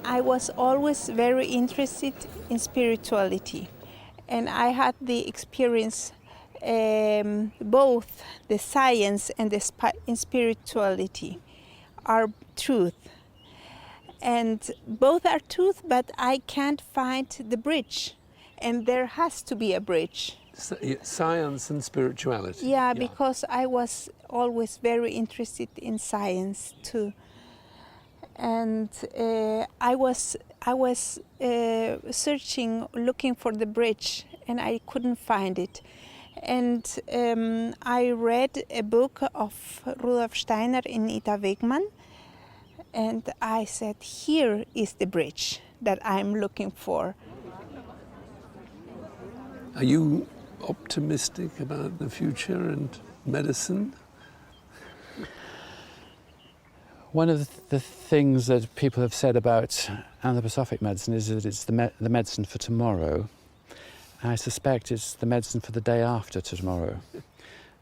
I was always very interested in spirituality, and I had the experience both the science and the spirituality are truth. And both are truth, but I can't find the bridge, and there has to be a bridge. Science and spirituality. Yeah, because I was always very interested in science too, and I was searching, looking for the bridge, and I couldn't find it. And I read a book of Rudolf Steiner in Ita Wegmann, and I said, here is the bridge that I'm looking for. Are you optimistic about the future and medicine? One of the things that people have said about anthroposophic medicine is that it's the medicine for tomorrow. I suspect it's the medicine for the day after tomorrow.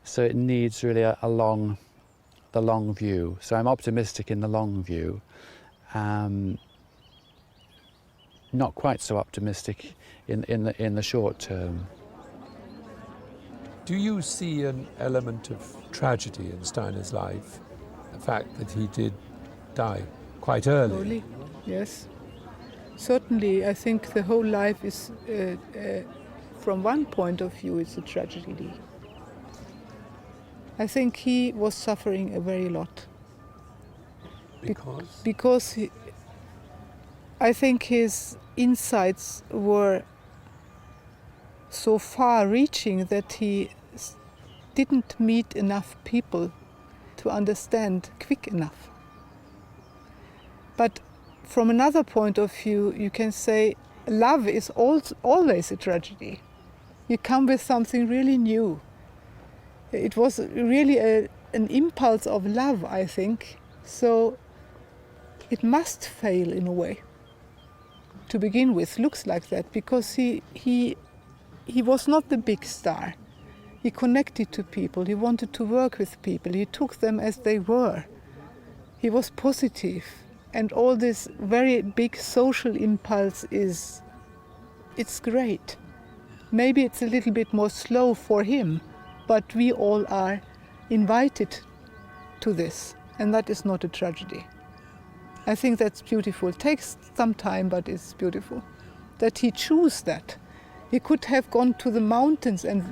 So it needs really the long view. So I'm optimistic in the long view. Not quite so optimistic in the short term. Do you see an element of tragedy in Steiner's life? The fact that he did die quite early? Yes. Certainly, I think the whole life is, from one point of view, it's a tragedy. I think he was suffering a very lot. Because? Because I think his insights were so far-reaching that he didn't meet enough people to understand quick enough. But from another point of view, you can say love is always a tragedy. You come with something really new. It was really an impulse of love, I think, so it must fail in a way. To begin with, looks like that, because he was not the big star. He connected to people, he wanted to work with people, he took them as they were. He was positive, and all this very big social impulse it's great. Maybe it's a little bit more slow for him, but we all are invited to this, and that is not a tragedy. I think that's beautiful. It takes some time, but it's beautiful that he chose that. He could have gone to the mountains and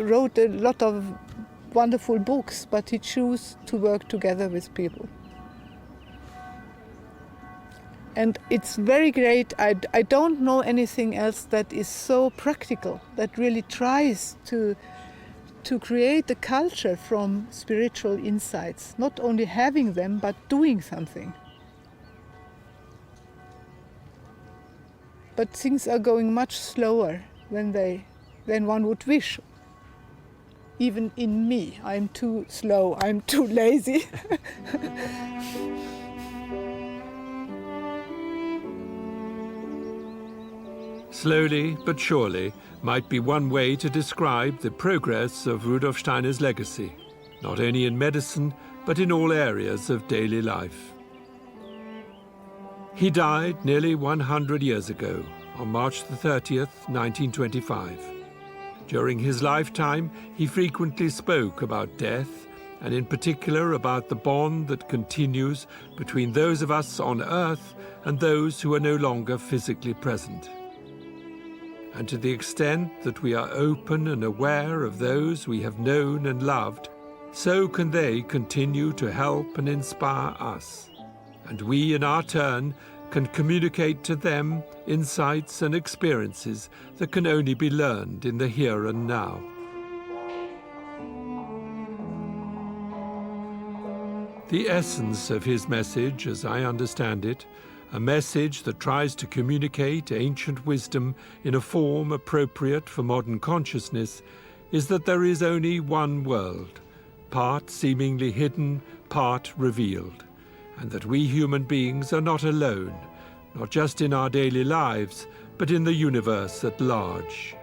wrote a lot of wonderful books, but he chose to work together with people. And it's very great. I don't know anything else that is so practical, that really tries to create a culture from spiritual insights, not only having them, but doing something. But things are going much slower than one would wish. Even in me, I'm too slow, I'm too lazy. Slowly but surely might be one way to describe the progress of Rudolf Steiner's legacy, not only in medicine, but in all areas of daily life. He died nearly 100 years ago, on March the 30th, 1925. During his lifetime, he frequently spoke about death and in particular about the bond that continues between those of us on Earth and those who are no longer physically present. And to the extent that we are open and aware of those we have known and loved, so can they continue to help and inspire us. And we, in our turn, can communicate to them insights and experiences that can only be learned in the here and now. The essence of his message, as I understand it, a message that tries to communicate ancient wisdom in a form appropriate for modern consciousness, is that there is only one world, part seemingly hidden, part revealed, and that we human beings are not alone, not just in our daily lives, but in the universe at large.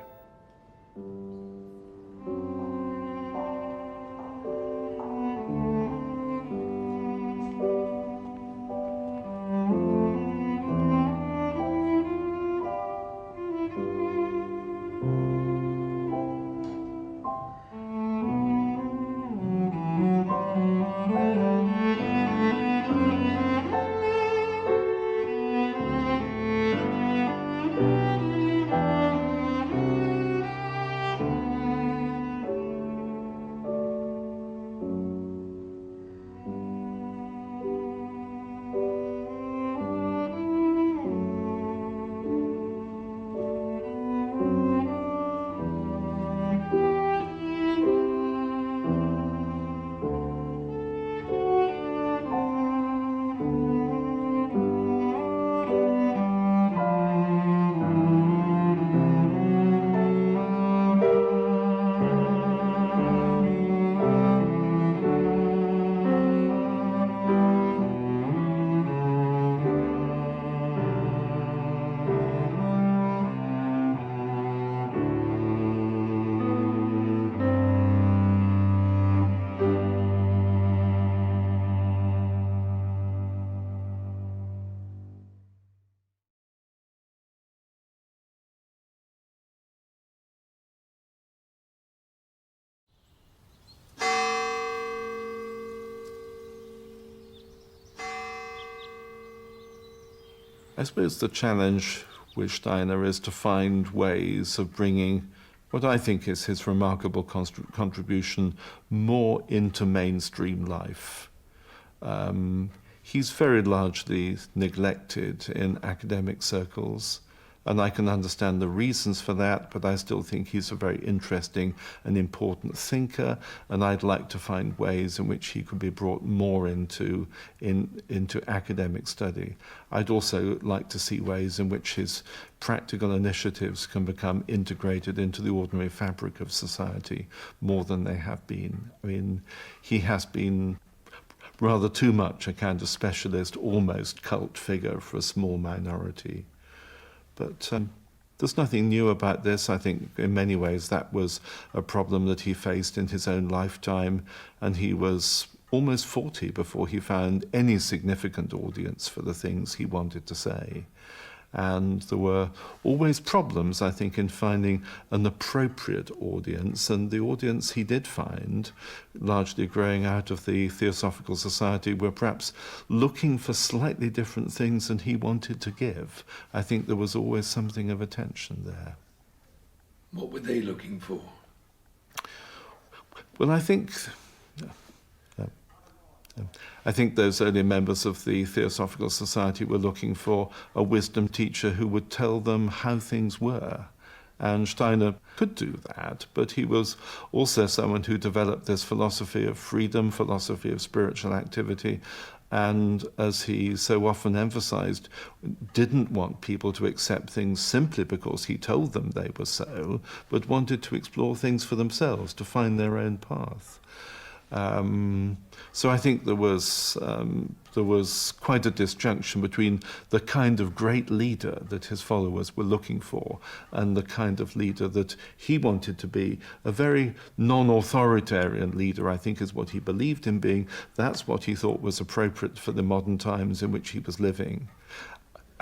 I suppose the challenge with Steiner is to find ways of bringing what I think is his remarkable contribution more into mainstream life. He's very largely neglected in academic circles, and I can understand the reasons for that, but I still think he's a very interesting and important thinker, and I'd like to find ways in which he could be brought more into academic study. I'd also like to see ways in which his practical initiatives can become integrated into the ordinary fabric of society more than they have been. I mean, he has been rather too much a kind of specialist, almost cult figure for a small minority. But there's nothing new about this. I think in many ways that was a problem that he faced in his own lifetime, and he was almost 40 before he found any significant audience for the things he wanted to say. And there were always problems, I think, in finding an appropriate audience, and the audience he did find, largely growing out of the Theosophical Society, were perhaps looking for slightly different things than he wanted to give. I think there was always something of a tension there. What were they looking for? Well, I think those early members of the Theosophical Society were looking for a wisdom teacher who would tell them how things were. And Steiner could do that, but he was also someone who developed this philosophy of freedom, philosophy of spiritual activity, and, as he so often emphasized, didn't want people to accept things simply because he told them they were so, but wanted to explore things for themselves, to find their own path. So I think there was quite a disjunction between the kind of great leader that his followers were looking for and the kind of leader that he wanted to be. A very non-authoritarian leader, I think, is what he believed in being. That's what he thought was appropriate for the modern times in which he was living.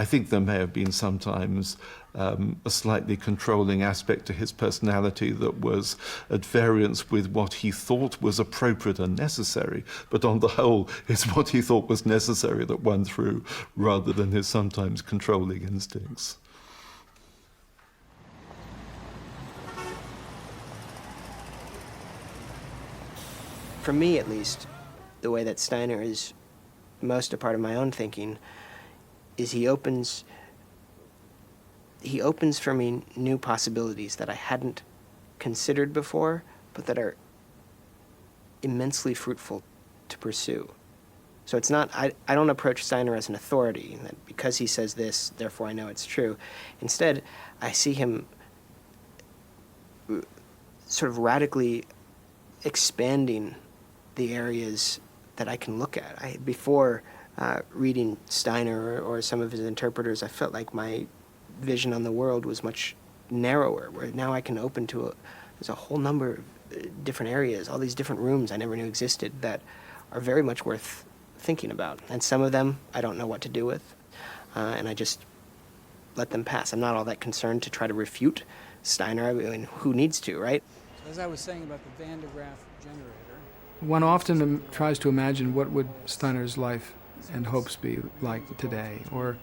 I think there may have been sometimes a slightly controlling aspect to his personality that was at variance with what he thought was appropriate and necessary, but on the whole, it's what he thought was necessary that won through, rather than his sometimes controlling instincts. For me, at least, the way that Steiner is most a part of my own thinking is he opens for me new possibilities that I hadn't considered before, but that are immensely fruitful to pursue. So it's not, I don't approach Steiner as an authority, that because he says this, therefore I know it's true. Instead, I see him sort of radically expanding the areas that I can look at. Before reading Steiner or some of his interpreters, I felt like my vision on the world was much narrower, where now I can open to there's a whole number of different areas, all these different rooms I never knew existed that are very much worth thinking about. And some of them I don't know what to do with, and I just let them pass. I'm not all that concerned to try to refute Steiner. I mean, who needs to, right? So as I was saying about the Van de Graaff generator, one often tries to imagine what would Steiner's life and hopes be like today or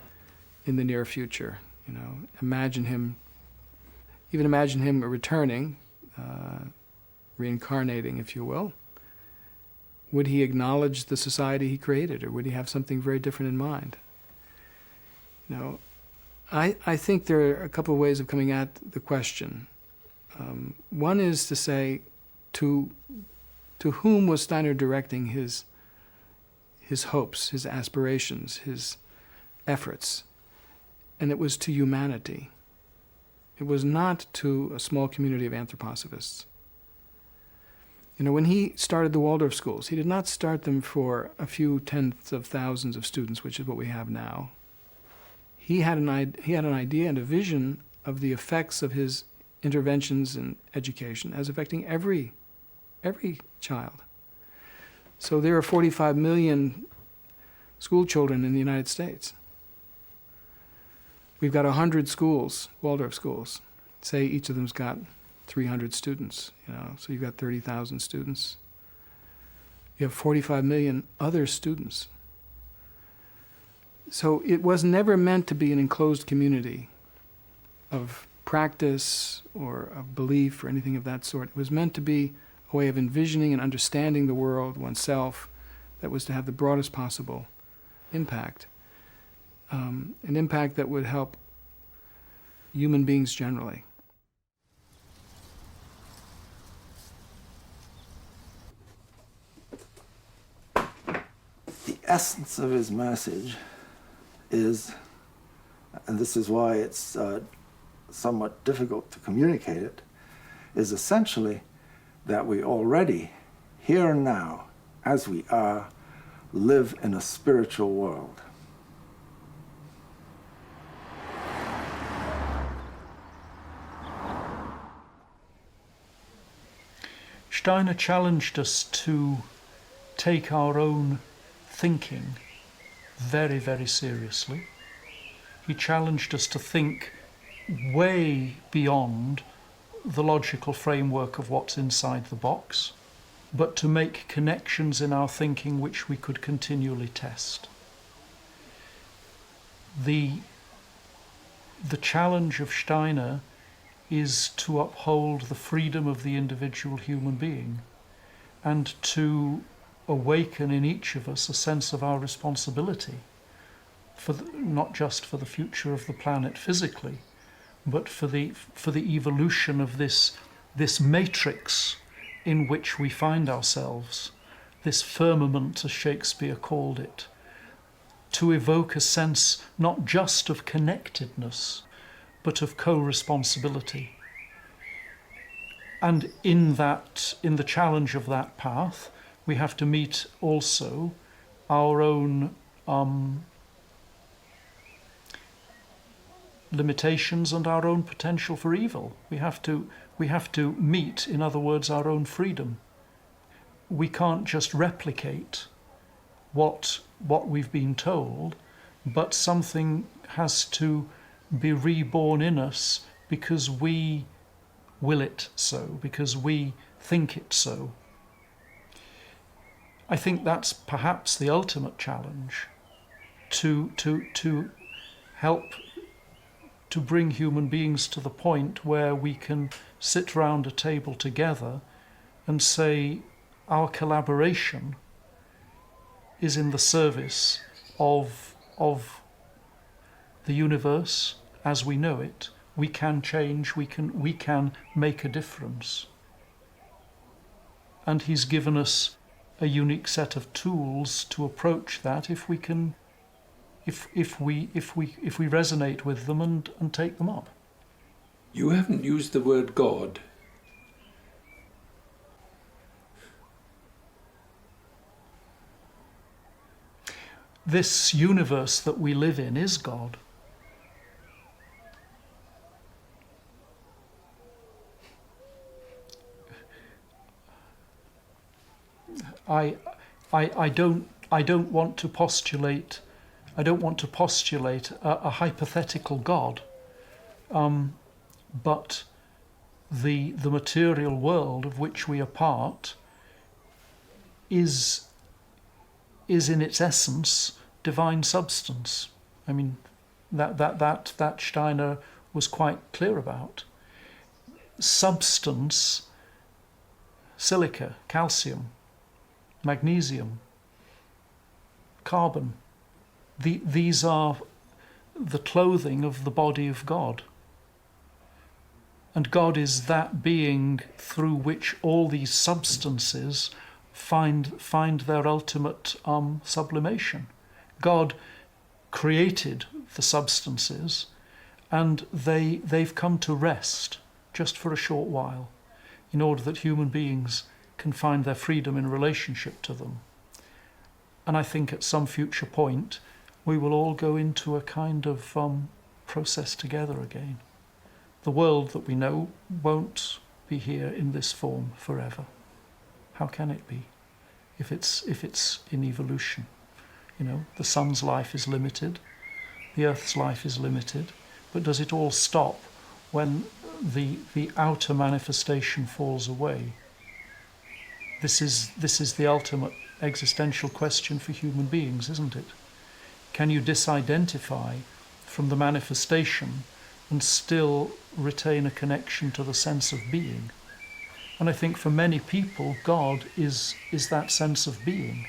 in the near future. You know, imagine him returning, reincarnating, if you will. Would he acknowledge the society he created, or would he have something very different in mind? You know, I think there are a couple of ways of coming at the question. One is to say, to whom was Steiner directing his hopes, his aspirations, his efforts? And it was to humanity. It was not to a small community of anthroposophists. You know, when he started the Waldorf schools, he did not start them for a few tenths of thousands of students, which is what we have now. He had an idea and a vision of the effects of his interventions in education as affecting every child. So there are 45 million school children in the United States. We've got 100 schools, Waldorf schools. Say each of them's got 300 students, you know, so you've got 30,000 students. You have 45 million other students. So it was never meant to be an enclosed community of practice or of belief or anything of that sort. It was meant to be a way of envisioning and understanding the world, oneself, that was to have the broadest possible impact. An impact that would help human beings generally. The essence of his message is, and this is why it's somewhat difficult to communicate it, is essentially that we already, here and now, as we are, live in a spiritual world. Steiner challenged us to take our own thinking very, very seriously. He challenged us to think way beyond the logical framework of what's inside the box, but to make connections in our thinking which we could continually test. The challenge of Steiner is to uphold the freedom of the individual human being and to awaken in each of us a sense of our responsibility for not just for the future of the planet physically, but for the evolution of this matrix in which we find ourselves, this firmament, as Shakespeare called it, to evoke a sense not just of connectedness, but of co-responsibility. And in the challenge of that path, we have to meet also our own limitations and our own potential for evil. We have to meet, in other words, our own freedom. We can't just replicate what we've been told, but something has to be reborn in us because we will it so, because we think it so. I think that's perhaps the ultimate challenge, to help to bring human beings to the point where we can sit round a table together and say our collaboration is in the service of the universe as we know it. We can change, we can make a difference. And he's given us a unique set of tools to approach that if we resonate with them and take them up. You haven't used the word God. This universe that we live in is God. I don't want to postulate a hypothetical God, but the material world of which we are part is in its essence divine substance. I mean, that Steiner was quite clear about. Substance, silica, calcium, magnesium, carbon. These are the clothing of the body of God. And God is that being through which all these substances find their ultimate sublimation. God created the substances, and they've come to rest just for a short while in order that human beings can find their freedom in relationship to them. And I think at some future point we will all go into a kind of process together again. The world that we know won't be here in this form forever. How can it be if it's in evolution? You know, the sun's life is limited, the earth's life is limited, but does it all stop when the outer manifestation falls away? This is the ultimate existential question for human beings, isn't it? Can you disidentify from the manifestation and still retain a connection to the sense of being? And I think for many people, God is that sense of being.